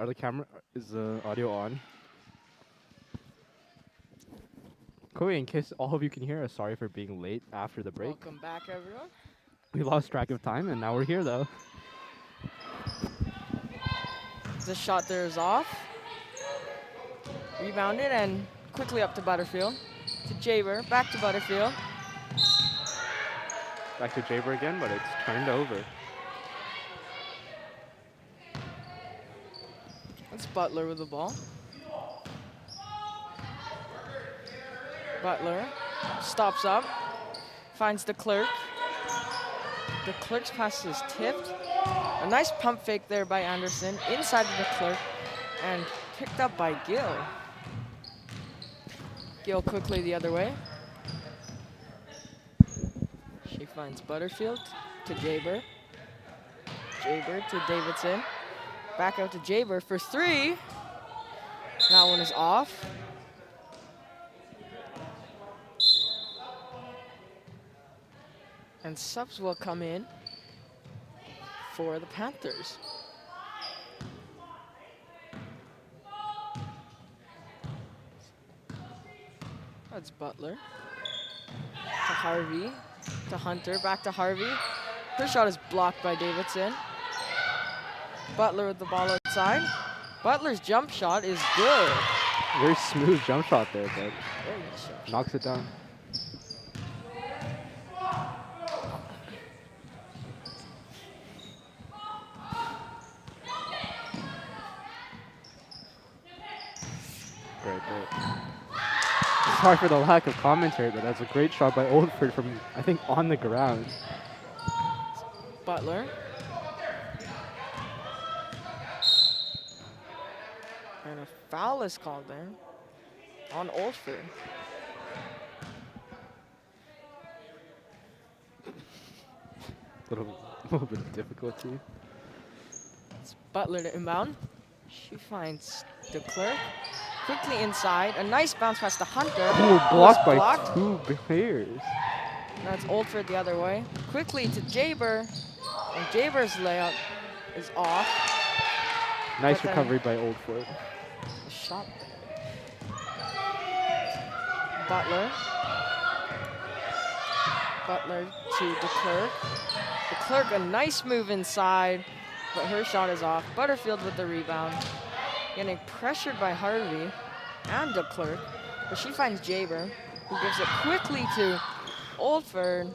Are the camera is the audio on? Chloe, in case all of you can hear us, sorry for being late after the break. Welcome back, everyone. We lost track of time, and now we're here though. The shot there is off. Rebounded and quickly up to Butterfield. To Jaber, back to Butterfield. Back to Jaber again, but it's turned over. That's Butler with the ball. Butler stops up, finds the clerk. The clerk's pass is tipped. A nice pump fake there by Anderson inside of the clerk and picked up by Gill. Gill quickly the other way. She finds Butterfield to Jaber. Jaber to Davidson. Back out to Jaber for three. That one is off. And subs will come in for the Panthers. That's Butler. To Harvey. To Hunter. Back to Harvey. Her shot is blocked by Davidson. Butler with the ball outside. Butler's jump shot is good. Very smooth jump shot there, but Very nice jump shot. knocks it down. Great. Sorry for the lack of commentary, but that's a great shot by Oldford from, I think, on the ground. Butler. And a foul is called there on Oldford. Little bit of difficulty. It's Butler to inbound. She finds the clerk. Quickly inside. A nice bounce pass to Hunter. Oh, who was blocked by blocked. two players. That's Oldford the other way. Quickly to Jaber. And Jaber's layup is off. Nice But then- recovery by Oldford. The shot. Butler. Butler to the clerk. The clerk, a nice move inside, but her shot is off. Butterfield with the rebound. Getting pressured by Harvey and the clerk, but she finds Jaber, who gives it quickly to Oldford,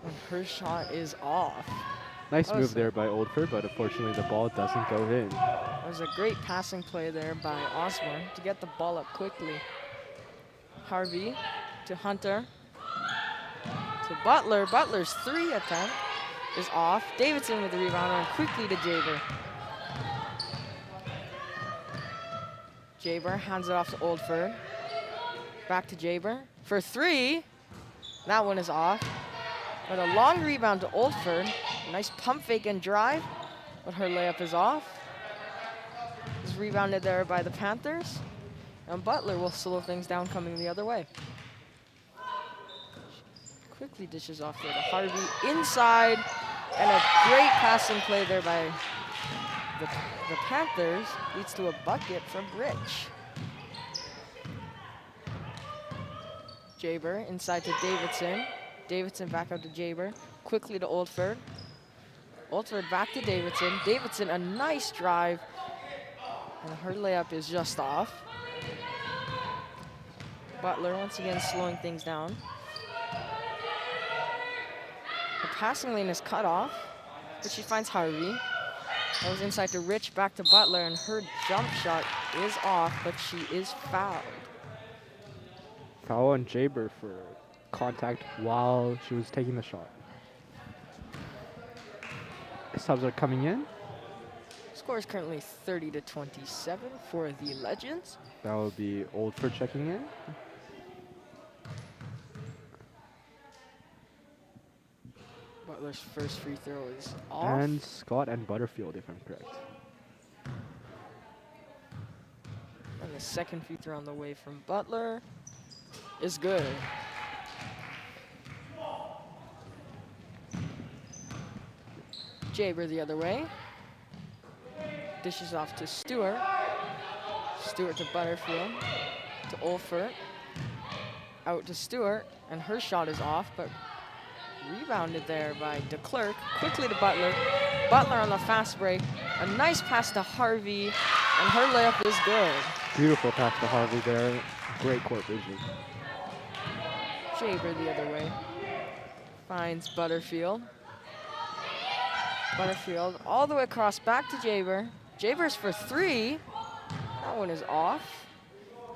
and her shot is off. Nice That was move there by Oldford, but unfortunately the ball doesn't go in. That was a great passing play there by Osborne to get the ball up quickly. Harvey to Hunter. To Butler. Butler's three attempt is off. Davidson with the rebound and quickly to Jaber. Jaber hands it off to Oldford. Back to Jaber for three. That one is off. But a long rebound to Oldford. Nice pump fake and drive, but her layup is off. Is rebounded there by the Panthers. And Butler will slow things down coming the other way. Quickly dishes off there to Harvey inside. And a great passing play there by the Panthers leads to a bucket from Rich. Jaber inside to Davidson. Davidson back out to Jaber. Quickly to Oldford. Oldford back to Davidson. Davidson, a nice drive. And her layup is just off. Butler once again slowing things down. The passing lane is cut off, but she finds Harvey. That was inside to Rich, back to Butler, and her jump shot is off, but she is fouled. Foul on Jaber for contact while she was taking the shot. Subs are coming in. Score is currently 30-27 for the Legends. That will be Oldford checking in. Butler's first free throw is off. And Scott and Butterfield, if I'm correct. And the second free throw on the way from Butler is good. Jaber the other way. Dishes off to Stewart. Stewart to Butterfield. To Olfert. Out to Stewart. And her shot is off, but rebounded there by DeClerc. Quickly to Butler. Butler on the fast break. A nice pass to Harvey. And her layup is good. Beautiful pass to Harvey there. Great court vision. Jaber the other way. Finds Butterfield. Butterfield all the way across back to Jaber. Jaber's for three. That one is off.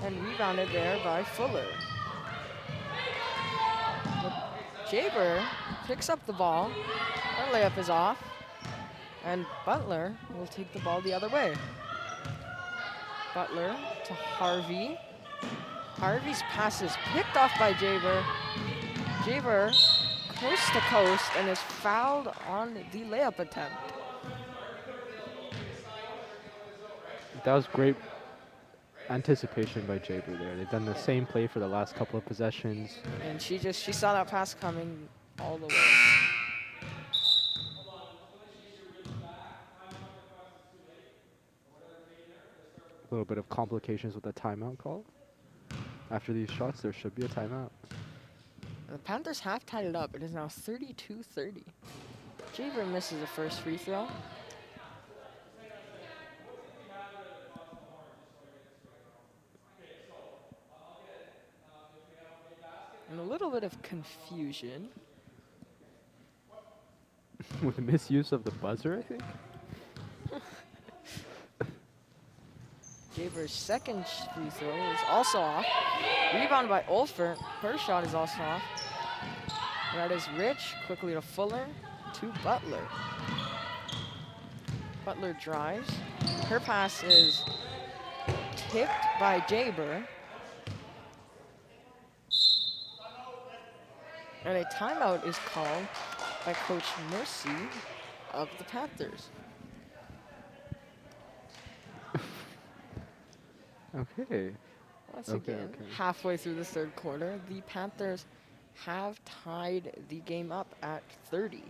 And rebounded there by Fuller. But Jaber picks up the ball. Her layup is off. And Butler will take the ball the other way. Butler to Harvey. Harvey's pass is picked off by Jaber. Jaber coast to coast and is fouled on the layup attempt. That was great anticipation by Jaber there. They've done the same play for the last couple of possessions. And she saw that pass coming all the way. A little bit of complications with the timeout call. After these shots, there should be a timeout. The Panthers have tied it up. It is now 32-30. Jaber misses the first free throw. And a little bit of confusion. With the misuse of the buzzer, I think. Jaber's second free throw is also off. Rebound by Olfert. Her shot is also off. That is Rich. Quickly to Fuller. To Butler. Butler drives. Her pass is tipped by Jaber. And a timeout is called by Coach Mercy of the Panthers. Okay. Once again, halfway through the third quarter, the Panthers have tied the game up at 30.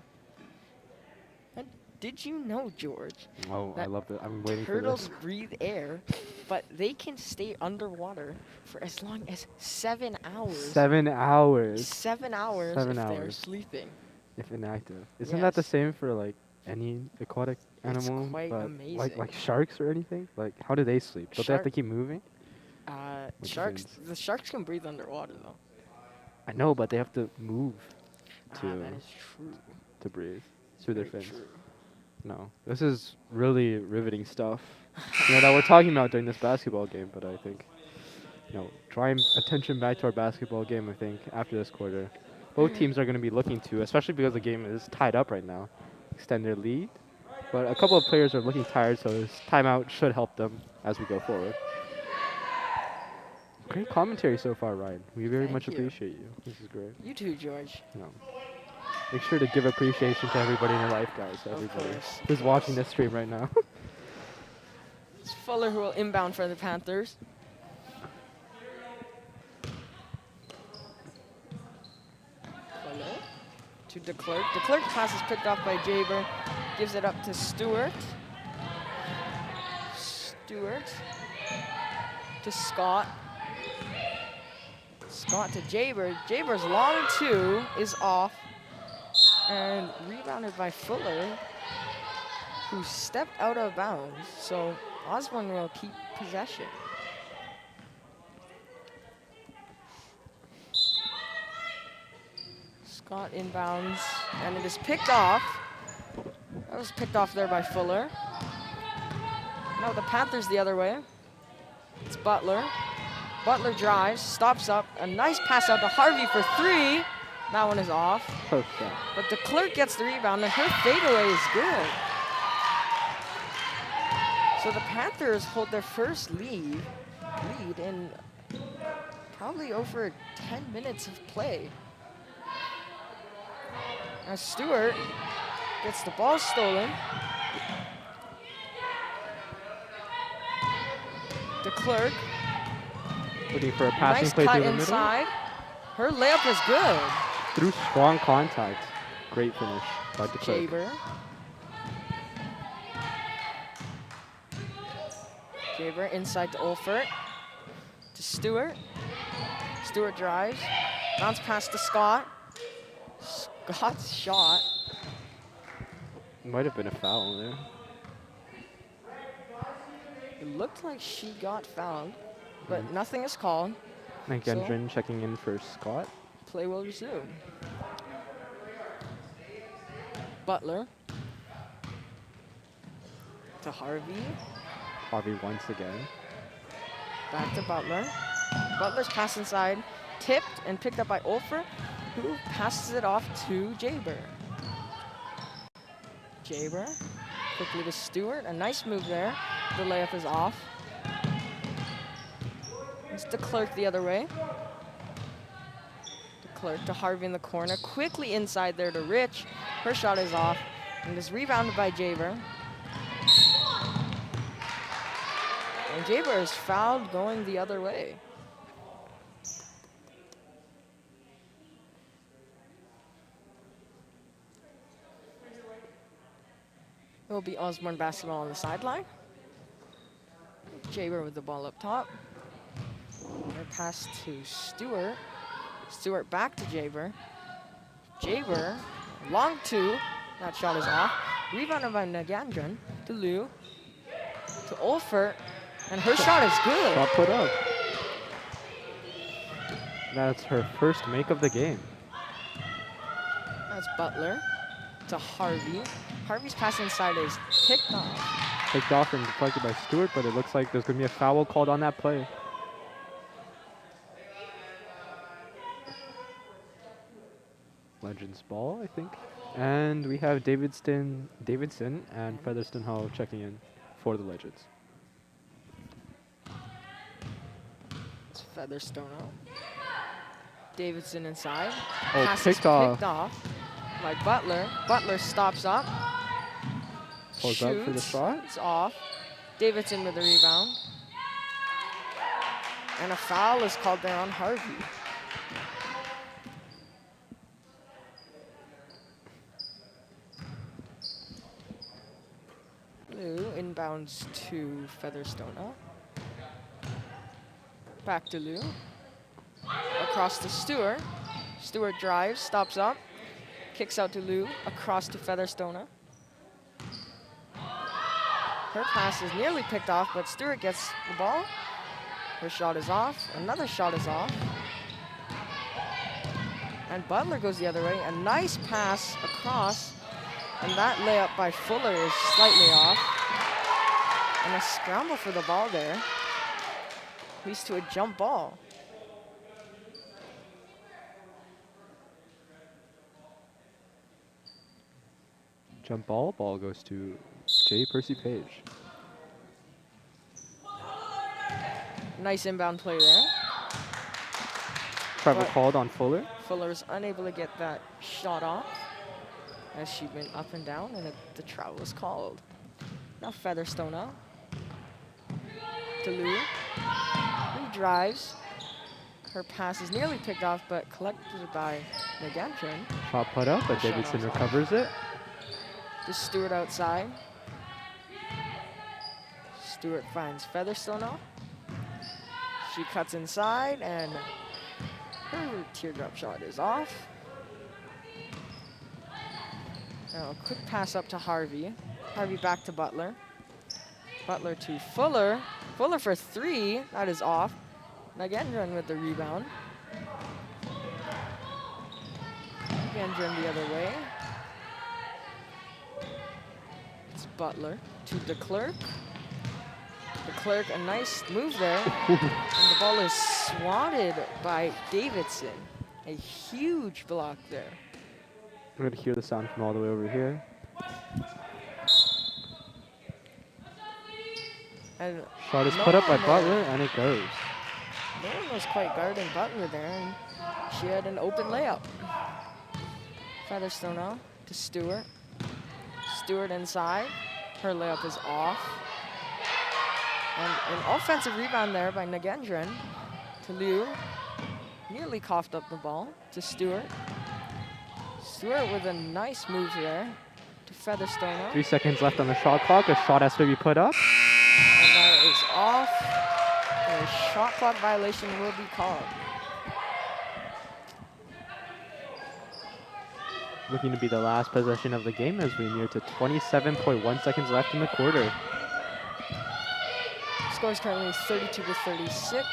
And did you know, George, Oh, I love it. I'm waiting for turtles this. breathe air, but they can stay underwater for as long as 7 hours. 7 hours. 7 hours 7 if they're hours. sleeping. If inactive. Isn't that the Yes. same for like any aquatic It's animal? quite but amazing. Like sharks or anything? Like how do they sleep? Don't they have to keep moving? Which Sharks. means- The sharks can breathe underwater though. I know, but they have to move to That is true. to breathe through their Very fins. true. No, this is really riveting stuff. That we're talking about during this basketball game, but I think drawing attention back to our basketball game. I think after this quarter, both teams are going to be looking to, especially because the game is tied up right now, extend their lead. But a couple of players are looking tired, so this timeout should help them as we go forward. Great commentary so far, Ryan. We very Thank much you. appreciate you. This is great. You too, George. Make sure to give appreciation to everybody in your life, guys. Everybody course. who's watching this stream right now. It's Fuller who will inbound for the Panthers. Fuller to DeClerc. DeClerc's pass is picked off by Jaber. Gives it up to Stewart. Stewart to Scott. Scott to Jaber. Jaber's long two is off. And rebounded by Fuller, who stepped out of bounds. So Osborne will keep possession. Scott inbounds, and it is picked off. That was picked off there by Fuller. Now the Panthers the other way. It's Butler. Butler drives, stops up. A nice pass out to Harvey for three. That one is off. Perfect. But DeClerc gets the rebound, and her fadeaway is good. So the Panthers hold their first lead in probably over 10 minutes of play. As Stewart gets the ball stolen. DeClerc, Looking for a passing nice play cut through the inside. Her layup is good. middle. Through strong contact. Great finish by DeClerc. Jaber. Jaber inside to Olfert. To Stewart. Stewart drives. Bounce past to Scott. Scott's shot. Might have been a foul there. It looked like she got fouled, but nothing is called. Gendron checking in for Scott. Play will resume. Butler. To Harvey. Harvey once again. Back to Butler. Butler's pass inside. Tipped and picked up by Olfer, who passes it off to Jaber. Jaber. Quickly to Stewart. A nice move there. The layup is off. It's de Klerk the other way. De Klerk to Harvey in the corner. Quickly inside there to Rich. Her shot is off. And is rebounded by Jaber. And Jaber is fouled going the other way. It will be Osborne basketball on the sideline. Jaber with the ball up top. Her pass to Stewart. Stewart back to Jaber. Jaber, long two. That shot is off. Rebounded by Nagandran to Liu. To Olfert. And her shot is good. Shot put up. That's her first make of the game. That's Butler to Harvey. Harvey's pass inside is picked off. Picked off and deflected by Stewart, but it looks like there's going to be a foul called on that play. Legends ball, I think. And we have Davidson and Featherston Hall checking in for the Legends. It's Featherstone out. Davidson inside. Oh, Pass is picked off. picked off by Butler. Butler stops up. Pulls up for the Shoots. shot. It's off. Davidson with the rebound. And a foul is called there on Harvey. Lou inbounds to Featherstone. Back to Lou. Across to Stewart. Stewart drives, stops up. Kicks out to Lou. Across to Featherstone. Her pass is nearly picked off, but Stewart gets the ball. Her shot is off. Another shot is off. And Butler goes the other way. A nice pass across. And that layup by Fuller is slightly off. And a scramble for the ball there. Leads to a jump ball. Jump ball. Ball goes to J. Percy Page. Nice inbound play there. Travel But- called on Fuller. Fuller is unable to get that shot off as she went up and down, and the travel was called. Now Featherstone out. To Lou. Lou drives. Her pass is nearly picked off, but collected by Nagantran. Shot put up, but Shot Davidson off. recovers it. To Stewart outside. Stewart finds Featherstone off. She cuts inside, and her teardrop shot is off. Now a quick pass up to Harvey. Harvey back to Butler. Butler to Fuller. Fuller for three. That is off. Nagendran with the rebound. Nagendran the other way. It's Butler to de Klerk. De Klerk, a nice move there. And the ball is swatted by Davidson. A huge block there. We're going to hear the sound from all the way over here. And Shot is no put up by one Butler, and it goes. No one was quite guarding Butler there, and she had an open layup. Featherstone now to Stewart. Stewart inside. Her layup is off. And an offensive rebound there by Nagendran to Liu. Nearly coughed up the ball to Stewart. Stewart with a nice move there to Featherstone. 3 seconds left on the shot clock. A shot has to be put up. And that is off. A shot clock violation will be called. Looking to be the last possession of the game as we near to 27.1 seconds left in the quarter. Score is currently 32-36,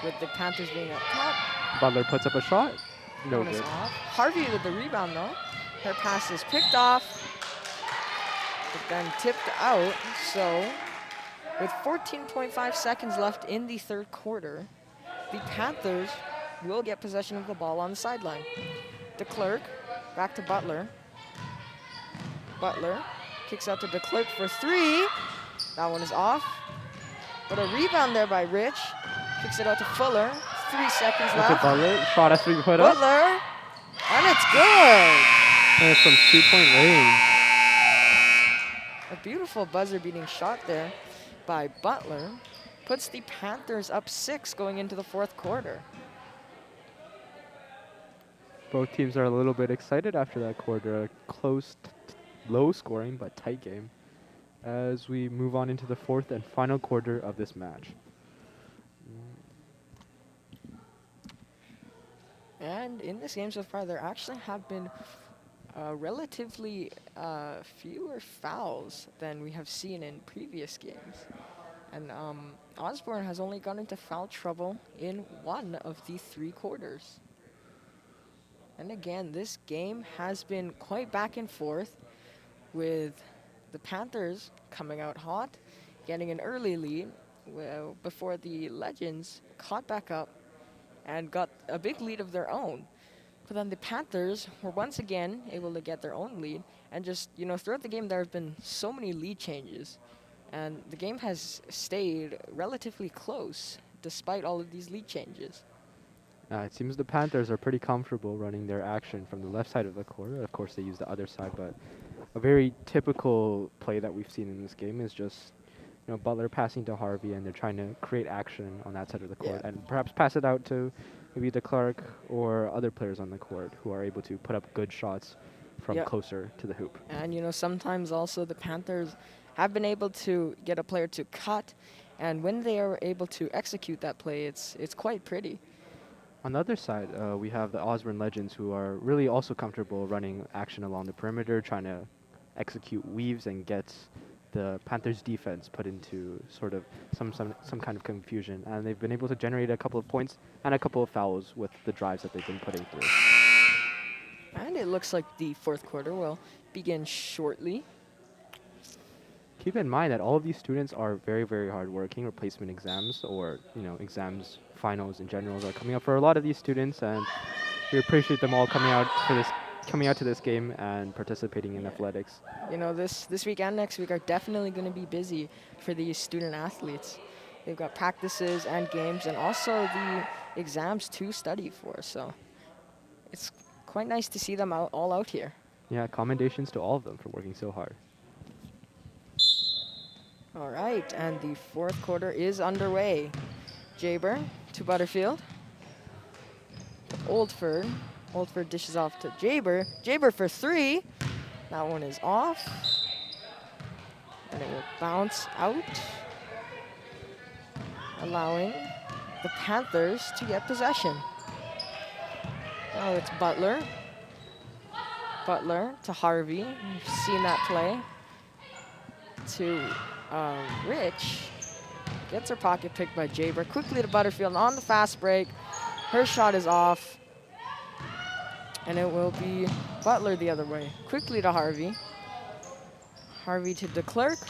with the Panthers being at top. Butler puts up a shot. No Bonus good. off. Harvey with the rebound though. Her pass is picked off, but then tipped out. So, with 14.5 seconds left in the third quarter, the Panthers will get possession of the ball on the sideline. DeClerc back to Butler. Butler kicks out to DeClerc for three. That one is off. But a rebound there by Rich. Kicks it out to Fuller. 3 seconds Look at left. Butler. Shot has to be put up. Butler. And it's good. And it's from 2-point range. A beautiful buzzer-beating shot there by Butler. Puts the Panthers up 6 going into the fourth quarter. Both teams are a little bit excited after that quarter. A close, low scoring, but tight game. As we move on into the fourth and final quarter of this match. And in this game so far, there actually have been relatively fewer fouls than we have seen in previous games. And Osborne has only gone into foul trouble in 1 of the 3 quarters. And again, this game has been quite back and forth, with the Panthers coming out hot, getting an early lead before the Legends caught back up and got a big lead of their own. But then the Panthers were once again able to get their own lead, and just, throughout the game there have been so many lead changes, and the game has stayed relatively close despite all of these lead changes. It seems the Panthers are pretty comfortable running their action from the left side of the court. Of course, they use the other side, but a very typical play that we've seen in this game is just, Butler passing to Harvey, and they're trying to create action on that side of the court, and perhaps pass it out to maybe DeClerc or other players on the court who are able to put up good shots from closer to the hoop. And sometimes also the Panthers have been able to get a player to cut, and when they are able to execute that play, it's quite pretty. On the other side, we have the Osborne Legends, who are really also comfortable running action along the perimeter, trying to execute weaves and get the Panthers' defense put into sort of some kind of confusion. And they've been able to generate a couple of points and a couple of fouls with the drives that they've been putting through. And it looks like the fourth quarter will begin shortly. Keep in mind that all of these students are very, very hardworking. Replacement exams or, exams, finals in general are coming up for a lot of these students, and we appreciate them all coming out to this game and participating in athletics. This week and next week are definitely going to be busy for these student athletes. They've got practices and games and also the exams to study for, so it's quite nice to see them all out here. Yeah, commendations to all of them for working so hard. All right, and the fourth quarter is underway. Jaber to Butterfield. Oldford. Oldford dishes off to Jaber. Jaber for three. That one is off. And it will bounce out, allowing the Panthers to get possession. Now it's Butler. Butler to Harvey. You've seen that play. To Rich. Gets her pocket picked by Jaber. Quickly to Butterfield on the fast break. Her shot is off. And it will be Butler the other way. Quickly to Harvey. Harvey to DeClerc.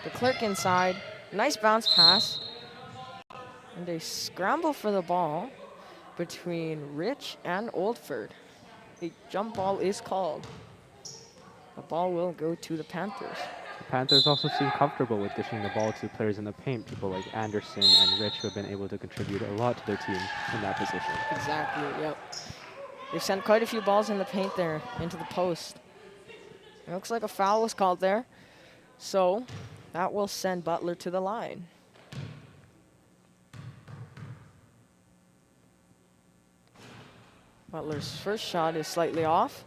DeClerc inside. Nice bounce pass. And a scramble for the ball between Rich and Oldford. A jump ball is called. The ball will go to the Panthers. The Panthers also seem comfortable with dishing the ball to players in the paint, people like Anderson and Rich, who have been able to contribute a lot to their team in that position. Exactly, yep. They've sent quite a few balls in the paint there into the post. It looks like a foul was called there. So that will send Butler to the line. Butler's first shot is slightly off.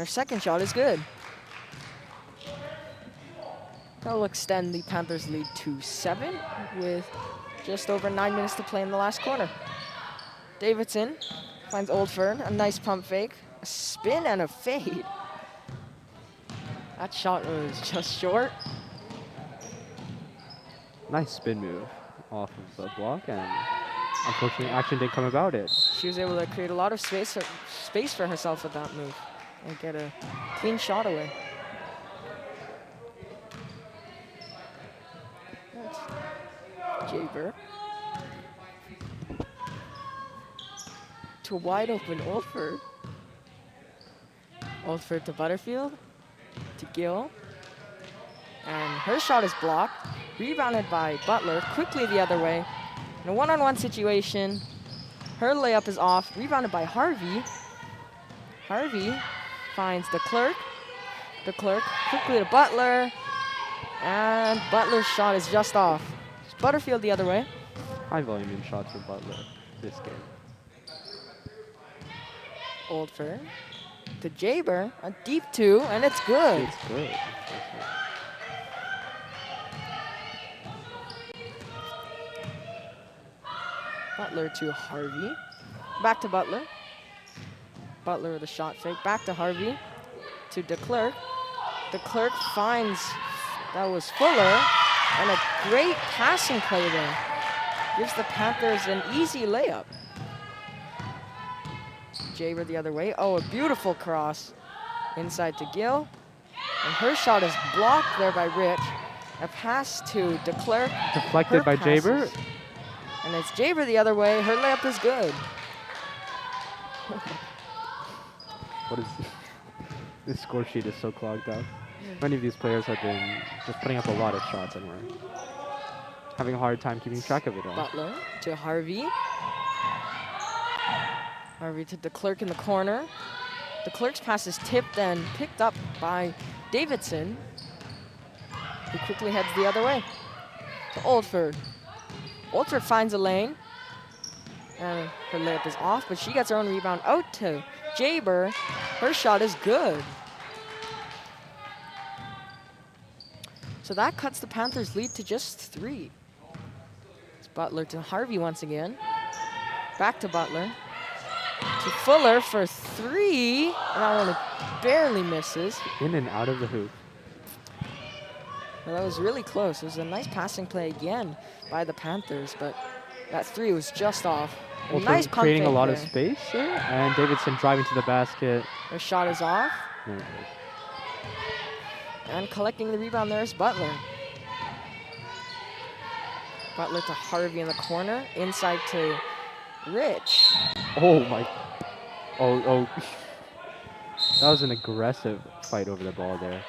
Her second shot is good. That will extend the Panthers' lead to 7 with just over 9 minutes to play in the last quarter. Davidson finds Oldford, a nice pump fake, a spin and a fade. That shot was just short. Nice spin move off of the block, and unfortunately action didn't come about it. She was able to create a lot of space for herself with that move and get a clean shot away. That's Jaber. To a wide open Oldford. Oldford to Butterfield. To Gill. And her shot is blocked. Rebounded by Butler. Quickly the other way. In a one-on-one situation. Her layup is off. Rebounded by Harvey. Harvey finds the clerk. The clerk quickly to Butler. And Butler's shot is just off. Butterfield the other way. High volume shots for Butler this game. Oldford to Jaber. A deep 2, and it's good. It's good. Butler to Harvey. Back to Butler. Butler with a shot fake. Back to Harvey. To DeClerc. DeClerc finds, that was Fuller. And a great passing play there. Gives the Panthers an easy layup. Jaber the other way. Oh, a beautiful cross. Inside to Gill. And her shot is blocked there by Rich. A pass to DeClerc. Deflected by Jaber. And it's Jaber the other way. Her layup is good. What is this score sheet is so clogged up. Many of these players have been just putting up a lot of shots, and we're having a hard time keeping track of it all. Butler to Harvey. Harvey to DeClerc in the corner. DeClerc's pass is tipped and picked up by Davidson, who quickly heads the other way. To Oldford. Oldford finds a lane. And her layup is off, but she gets her own rebound out to Jaber. Her shot is good. So that cuts the Panthers' lead to just 3. It's Butler to Harvey once again. Back to Butler. To Fuller for 3. And that one barely misses. In and out of the hoop. Well, that was really close. It was a nice passing play again by the Panthers, but that 3 was just off. Also Nice pump creating a fake lot there. of space there, and Davidson driving to the basket. Her shot is off. There it is. And collecting the rebound there is Butler. Butler to Harvey in the corner. Inside to Rich. Oh my. Oh. That was an aggressive fight over the ball there.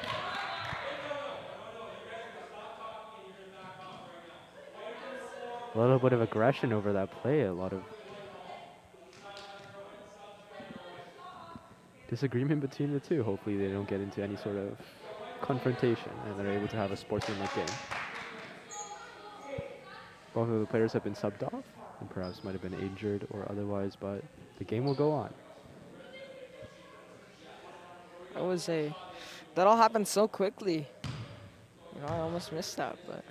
A little bit of aggression over that play. A lot of disagreement between the two. Hopefully they don't get into any sort of confrontation and they're able to have a sportsmanlike game. Both of the players have been subbed off and perhaps might have been injured or otherwise, but the game will go on. That all happened so quickly. You know, I almost missed that, but.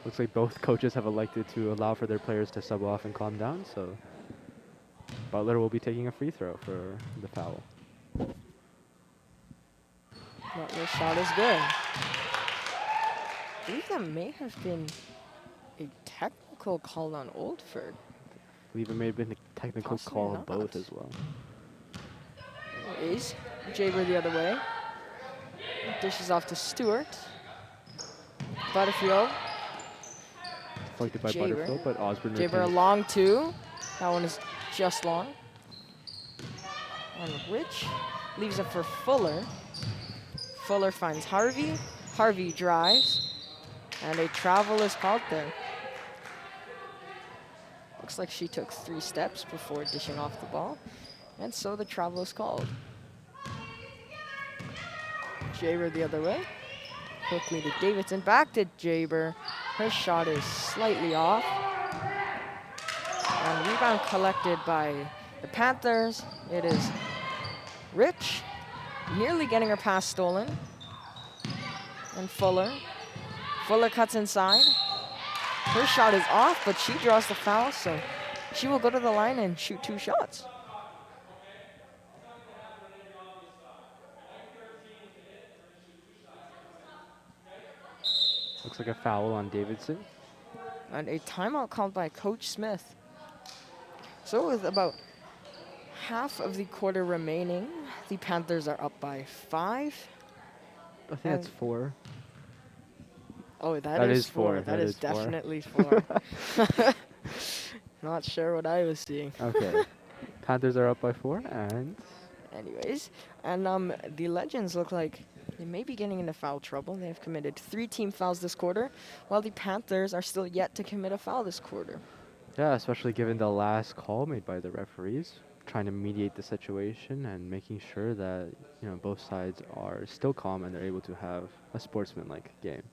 Looks like both coaches have elected to allow for their players to sub off and calm down, so Butler will be taking a free throw for the foul. Butler's shot is good. I believe that may have been a technical call on Oldford. I believe it may have been a technical Possibly call on not. both as well. Ace. Jaber the other way. Dishes off to Stewart. Butterfield. Deflected by Jaber. Butterfield, but Osborne Jaber a retains. long 2. That one is just long. And Rich leaves it for Fuller. Fuller finds Harvey. Harvey drives. And a travel is called there. Looks like she took 3 steps before dishing off the ball. And so the travel is called. Jaber the other way. Quickly to Davidson. Back to Jaber. Her shot is slightly off. And rebound collected by the Panthers. It is Rich nearly getting her pass stolen. And Fuller. Fuller cuts inside. Her shot is off, but she draws the foul, so she will go to the line and shoot 2 shots. Looks like a foul on Davidson. And a timeout called by Coach Smith. So with about half of the quarter remaining, the Panthers are up by 5. I think that's 4. Oh, That is is 4. four. That is 4. definitely 4. Not sure what I was seeing. Okay. Panthers are up by 4, and Anyways, and the Legends look like they may be getting into foul trouble. They have committed 3 team fouls this quarter, while the Panthers are still yet to commit a foul this quarter. yeah, especially given the last call made by the referees, trying to mediate the situation and making sure that both sides are still calm and they're able to have a sportsmanlike game.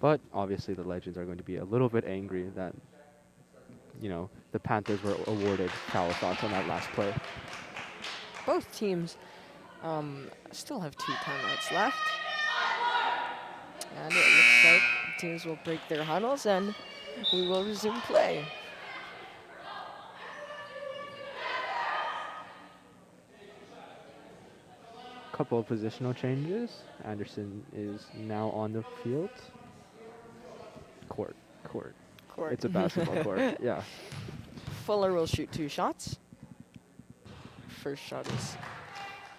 But obviously, the Legends are going to be a little bit angry that the Panthers were awarded foul shots on that last play. Both teams still have 2 timeouts left. And it looks like teams will break their huddles and we will resume play. Couple of positional changes. Anderson is now on the field. Court. It's a basketball court. Yeah. Fuller will shoot 2 shots. First shot is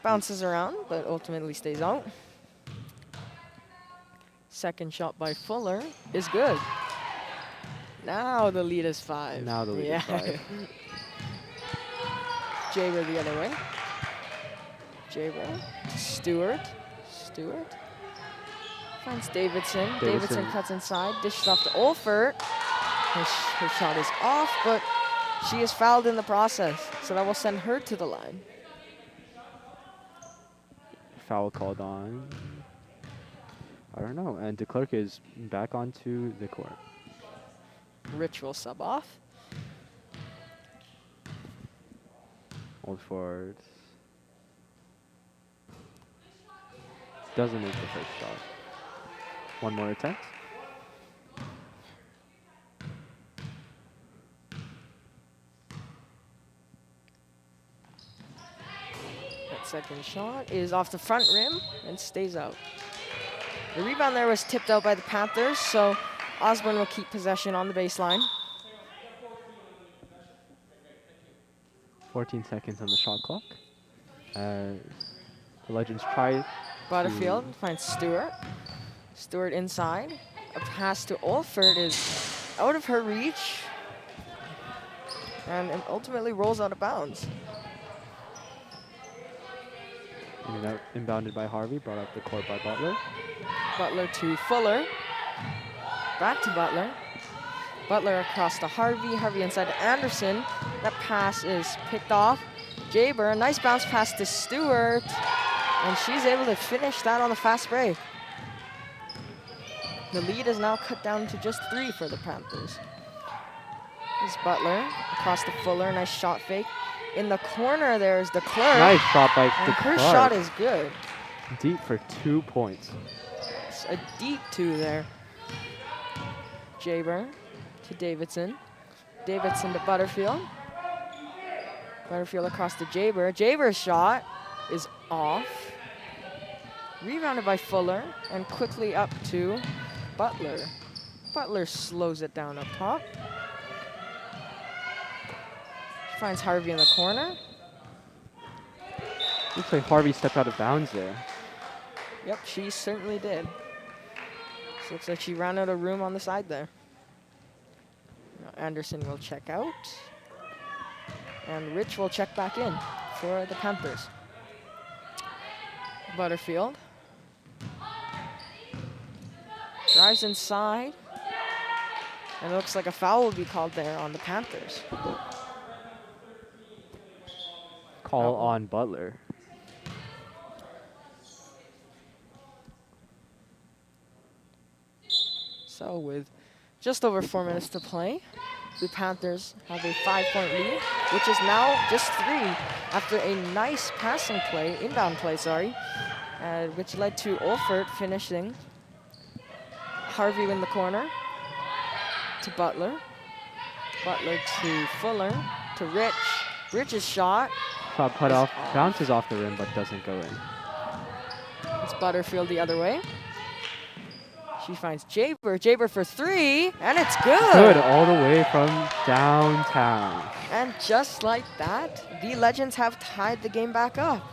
bounces around, but ultimately stays out. Second shot by Fuller is good. Now the lead is 5. Now the lead is 5. Jaber the other way. Jaber. Stewart. Finds Davidson. Davidson cuts inside. Dishes off to Olfert. Her shot is off, but she is fouled in the process, so that will send her to the line. Foul called on. I don't know. And DeClerc is back onto the court. Rich will sub off. Old Ford doesn't make the first shot. One more attempt. That second shot is off the front rim and stays out. The rebound there was tipped out by the Panthers, so Osborne will keep possession on the baseline. 14 seconds on the shot clock. The Legends try. Butterfield finds Stewart. Stewart inside. A pass to Olfert is out of her reach. And it ultimately rolls out of bounds. Inbounded by Harvey, brought up the court by Butler. Butler to Fuller. Back to Butler. Butler across to Harvey. Harvey inside to Anderson. That pass is picked off. Jaber, a nice bounce pass to Stewart. And she's able to finish that on the fast break. The lead is now cut down to just 3 for the Panthers. Here's Butler across to Fuller. Nice shot fake. In the corner there is DeClerc. Nice shot by and DeClerc. her shot is good. Deep for 2 points. It's a deep 2 there. Jaber to Davidson. Davidson to Butterfield. Butterfield across to Jaber. Jaber's shot is off. Rebounded by Fuller and quickly up to Butler. Butler slows it down up top. She finds Harvey in the corner. Looks like Harvey stepped out of bounds there. Yep, she certainly did. So looks like she ran out of room on the side there. Now Anderson will check out. And Rich will check back in for the Panthers. Butterfield. Drives inside. And it looks like a foul will be called there on the Panthers. Call on Butler. So with just over 4 minutes to play, the Panthers have a 5-point lead, which is now just 3 after a nice passing play, inbound play, sorry, which led to Olfert finishing. Harvey in the corner to Butler. Butler to Fuller to Rich. Rich's shot. Shot put off, bounces off the rim, but doesn't go in. It's Butterfield the other way. She finds Jaber. Jaber for 3, and it's good. Good, all the way from downtown. And just like that, the Legends have tied the game back up.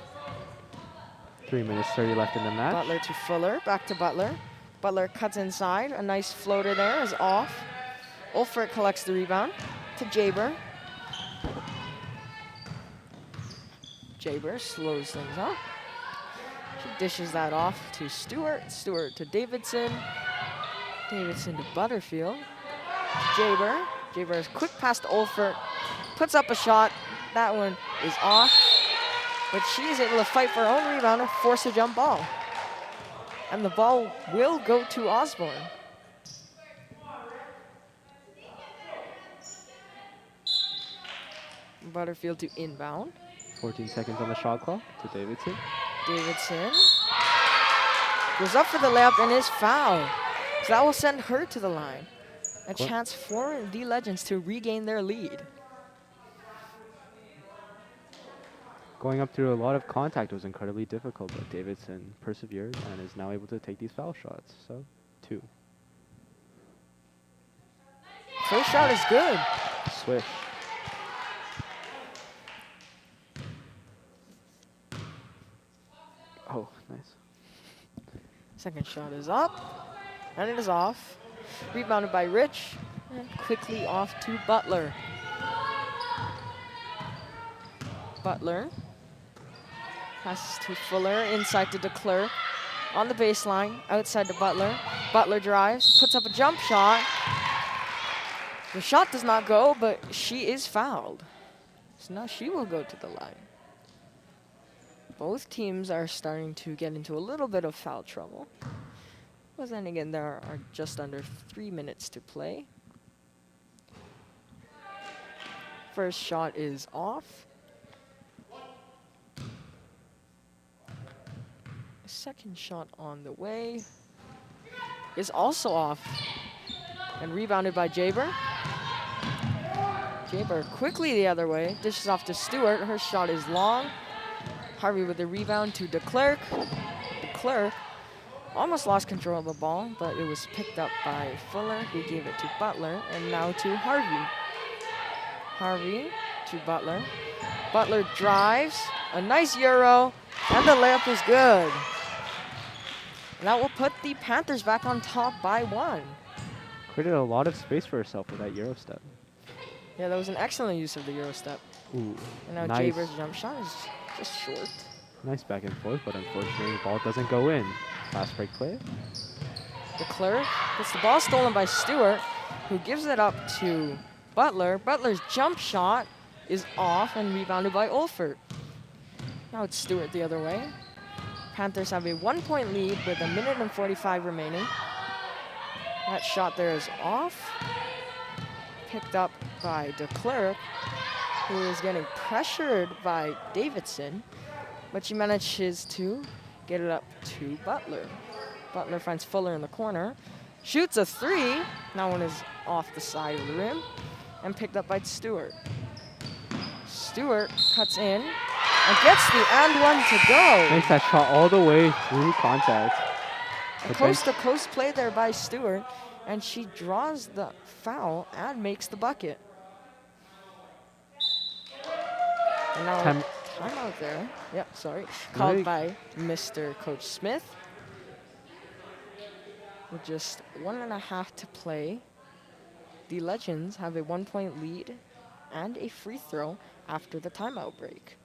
3 minutes 30 left in the match. Butler to Fuller, back to Butler. Butler cuts inside. A nice floater there is off. Olfert collects the rebound to Jaber. Jaber slows things up. She dishes that off to Stewart. Stewart to Davidson. Davidson to Butterfield. Jaber. Jaber is quick pass to Olfert. Puts up a shot. That one is off. But she is able to fight for her own rebound and force a jump ball. And the ball will go to Osborne. Butterfield to inbound. 14 seconds on the shot clock to Davidson. Davidson goes up for the layup and is fouled. So that will send her to the line. A chance for the Legends to regain their lead. Going up through a lot of contact was incredibly difficult, but Davidson persevered and is now able to take these foul shots. So, 2. First shot is good. Swish. Oh, nice. Second shot is up, and it is off. Rebounded by Rich, and quickly off to Butler. Butler passes to Fuller, inside to DeClerc. On the baseline, outside to Butler. Butler drives, puts up a jump shot. The shot does not go, but she is fouled. So now she will go to the line. Both teams are starting to get into a little bit of foul trouble. But then again, there are just under 3 minutes to play. First shot is off. Second shot on the way is also off. And rebounded by Jaber. Jaber quickly the other way, dishes off to Stewart. Her shot is long. Harvey with the rebound to DeClerc. DeClerc almost lost control of the ball, but it was picked up by Fuller, who gave it to Butler, and now to Harvey. Harvey to Butler. Butler drives, a nice Euro, and the layup is good. And that will put the Panthers back on top by 1. Created a lot of space for herself with that Euro step. Yeah, that was an excellent use of the Euro step. Ooh, And now nice. Jaber's jump shot is just short. Nice back and forth, but unfortunately the ball doesn't go in. Fast break play. DeClerc gets the ball stolen by Stewart, who gives it up to Butler. Butler's jump shot is off and rebounded by Olfert. Now it's Stewart the other way. Panthers have a 1-point lead with 1 minute and 45 remaining. That shot there is off. Picked up by DeClerc, who is getting pressured by Davidson, but she manages to get it up to Butler. Butler finds Fuller in the corner, shoots a 3. That one is off the side of the rim and picked up by Stewart. Stewart cuts in and gets the and one to go. Makes that shot all the way through contact. A coast-to-coast play there by Stewart, and she draws the foul and makes the bucket. And now timeout there. Yep, sorry. Called by Mr. Coach Smith. With just 1.5 to play, the Legends have a 1-point lead and a free throw after the timeout break.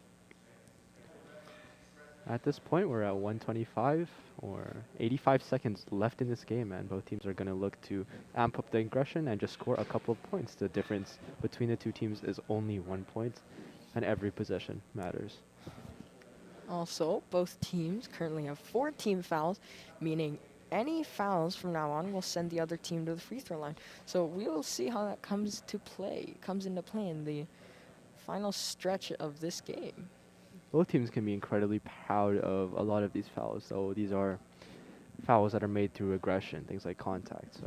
At this point, we're at 125 or 85 seconds left in this game, and both teams are going to look to amp up the aggression and just score a couple of points. The difference between the two teams is only 1 point, and every possession matters. Also, both teams currently have 4 team fouls, meaning any fouls from now on will send the other team to the free throw line. So we will see how that comes into play in the final stretch of this game. Both teams can be incredibly proud of a lot of these fouls. So these are fouls that are made through aggression, things like contact. So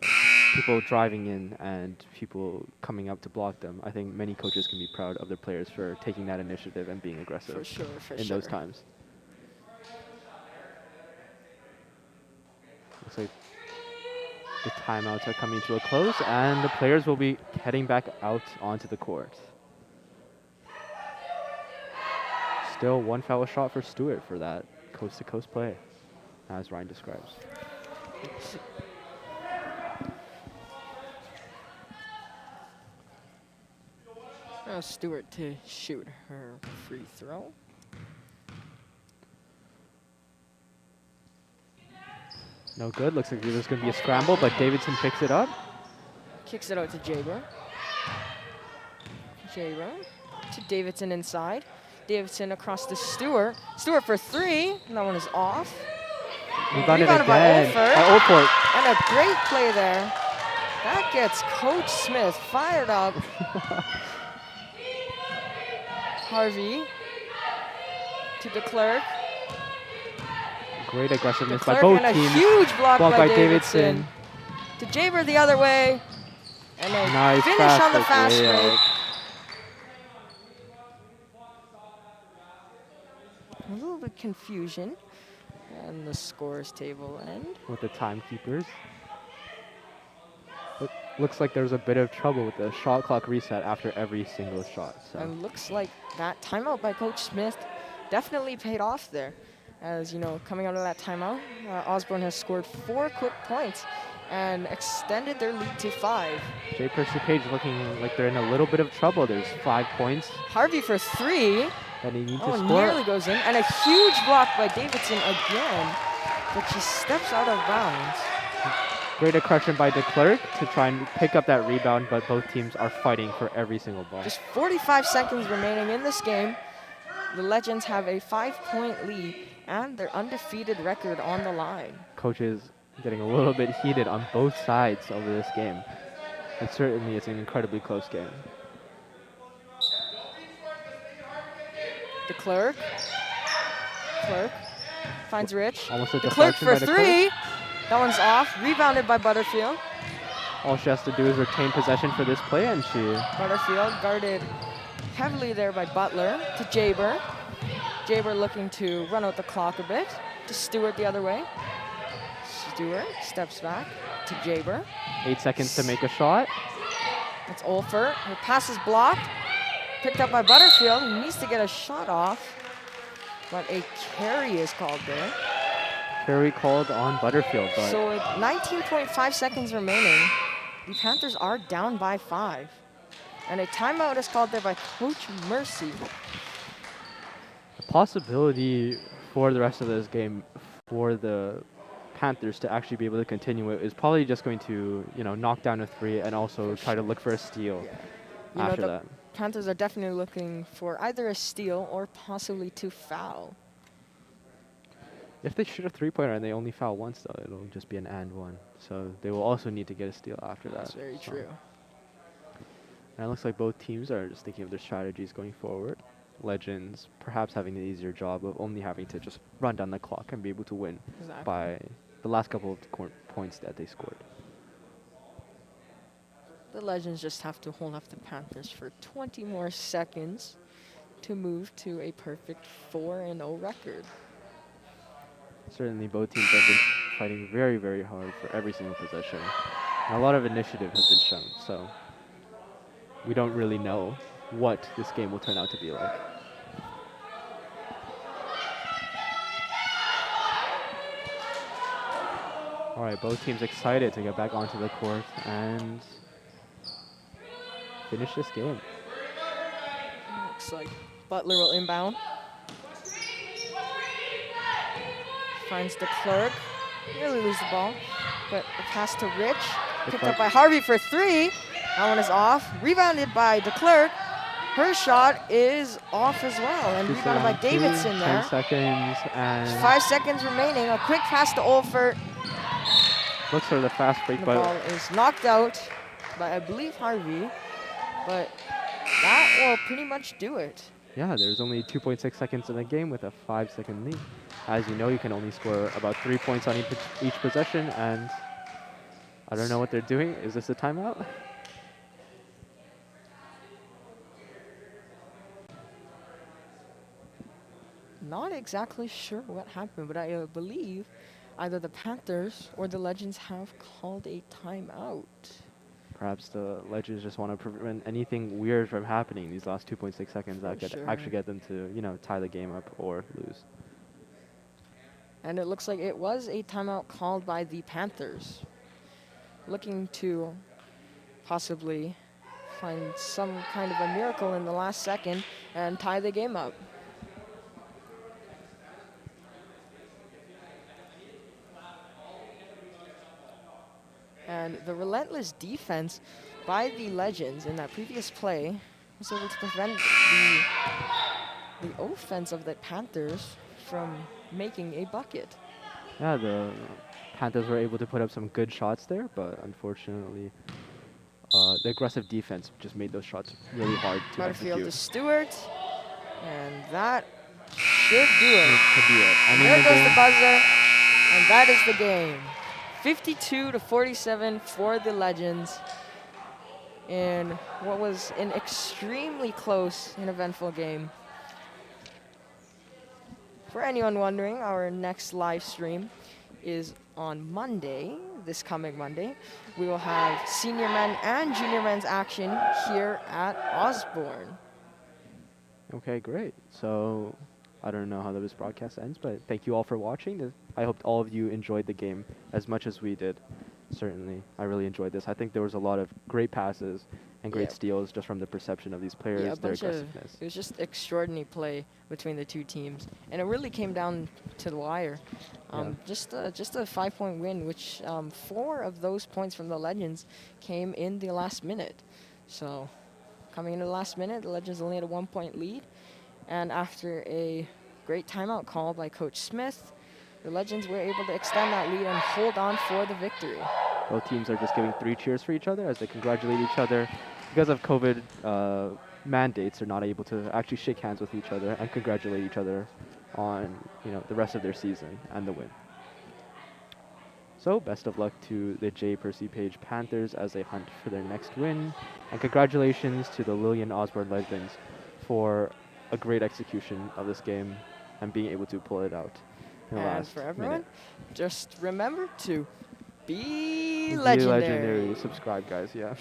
people driving in and people coming up to block them. I think many coaches can be proud of their players for taking that initiative and being aggressive For sure, for in sure. those times. Looks like the timeouts are coming to a close, and the players will be heading back out onto the court. Still one foul shot for Stewart for that coast-to-coast play, as Ryan describes. Now Stewart to shoot her free throw. No good. Looks like there's going to be a scramble, but Davidson picks it up. Kicks it out to Jaber. Jaber to Davidson inside. Davidson across to Stewart. Stewart for three. And that one is off. Rebounded Rebounded by again. Olford. Olford. And a great play there. That gets Coach Smith fired up. Harvey to DeClerc. Great aggressiveness by DeClerc both and a teams. huge block by Davidson. To Jaber the other way. And a Nice finish on the break fast layup. break. A little bit confusion. And the scores table end. With the timekeepers. Looks like there's a bit of trouble with the shot clock reset after every single shot. So. And looks like that timeout by Coach Smith definitely paid off there. As you know, coming out of that timeout, Osborne has scored 4 quick points and extended their lead to 5. J. Percy Page looking like they're in a little bit of trouble. There's 5 points Harvey for 3. that he needs to Oh, score. nearly goes in. And a huge block by Davidson again, but she steps out of bounds. Great aggression by DeClerc to try and pick up that rebound, but both teams are fighting for every single ball. Just 45 seconds remaining in this game. The Legends have a 5-point lead and their undefeated record on the line. Coaches getting a little bit heated on both sides over this game. And certainly it's an incredibly close game. DeClerc. Clerc finds Rich. Almost a DeClerc deflection for by DeClerc. 3. That one's off. Rebounded by Butterfield. All she has to do is retain possession for this play, and she... Butterfield guarded heavily there by Butler to Jaber. Jaber looking to run out the clock a bit. To Stewart the other way. Stewart steps back to Jaber. 8 seconds to make a shot. That's Olfert. Her pass is blocked. Picked up by Butterfield. He needs to get a shot off. But a carry is called there. Carry called on Butterfield, but So with 19.5 seconds remaining, the Panthers are down by 5. And a timeout is called there by Coach Mercy. the possibility for the rest of this game for the Panthers to actually be able to continue it is probably just going to, knock down a 3 and also try to look for a steal after that. Panthers are definitely looking for either a steal or possibly to foul. If they shoot a 3-pointer and they only foul once, though, it'll just be an and 1. So they will also need to get a steal after that. That's very true. And it looks like both teams are just thinking of their strategies going forward. Legends perhaps having the easier job of only having to just run down the clock and be able to win Exactly. by the last couple of points that they scored. The Legends just have to hold off the Panthers for 20 more seconds to move to a perfect 4-0 record. Certainly both teams have been fighting very, very hard for every single possession. And a lot of initiative has been shown, so we don't really know what this game will turn out to be like. All right, both teams excited to get back onto the court and finish this game. Looks like Butler will inbound. Finds DeClerc. Nearly lose the ball. But a pass to Rich. Picked up by Harvey for 3. That one is off. Rebounded by DeClerc. Her shot is off as well. And rebounded by Davidson there. 10 seconds and 5 seconds remaining. A quick pass to Olfert. Looks for the fast break, The but ball is knocked out by, I believe, Harvey. But that will pretty much do it. yeah, there's only 2.6 seconds in the game with a 5-second lead. As you know, you can only score about 3 points on each possession, and I don't know what they're doing. Is this a timeout? Not exactly sure what happened, but I believe either the Panthers or the Legends have called a timeout. Perhaps the Legends just want to prevent anything weird from happening these last 2.6 seconds that For could sure. actually get them to, tie the game up or lose. And it looks like it was a timeout called by the Panthers, looking to possibly find some kind of a miracle in the last second and tie the game up. And the relentless defense by the Legends in that previous play was able to prevent the offense of the Panthers from making a bucket. Yeah, the Panthers were able to put up some good shots there, but unfortunately, the aggressive defense just made those shots really hard to Butterfield to execute. Stewart, and that should do it. Could be it. And There in the goes the game, buzzer, and that is the game. 52-47 for the Legends in what was an extremely close and eventful game. For anyone wondering, our next live stream is on Monday, this coming Monday. We will have senior men and junior men's action here at Osborne. okay, great. So I don't know how this broadcast ends, but thank you all for watching. I hope all of you enjoyed the game as much as we did. Certainly, I really enjoyed this. I think there was a lot of great passes and great Yeah. steals just from the perception of these players, Yeah, their aggressiveness. it was just extraordinary play between the two teams, and it really came down to the wire. Just a 5-point win, which 4 of those points from the Legends came in the last minute. So coming into the last minute, the Legends only had a 1-point lead, and after a great timeout call by Coach Smith, the Legends were able to extend that lead and hold on for the victory. Both teams are just giving 3 cheers for each other as they congratulate each other. Because of COVID mandates, they're not able to actually shake hands with each other and congratulate each other on the rest of their season and the win. So best of luck to the J. Percy Page Panthers as they hunt for their next win, and congratulations to the Lillian Osborne Legends for a great execution of this game and being able to pull it out in the And last for everyone, minute. just remember to be Be legendary. legendary. Subscribe, guys. Yeah.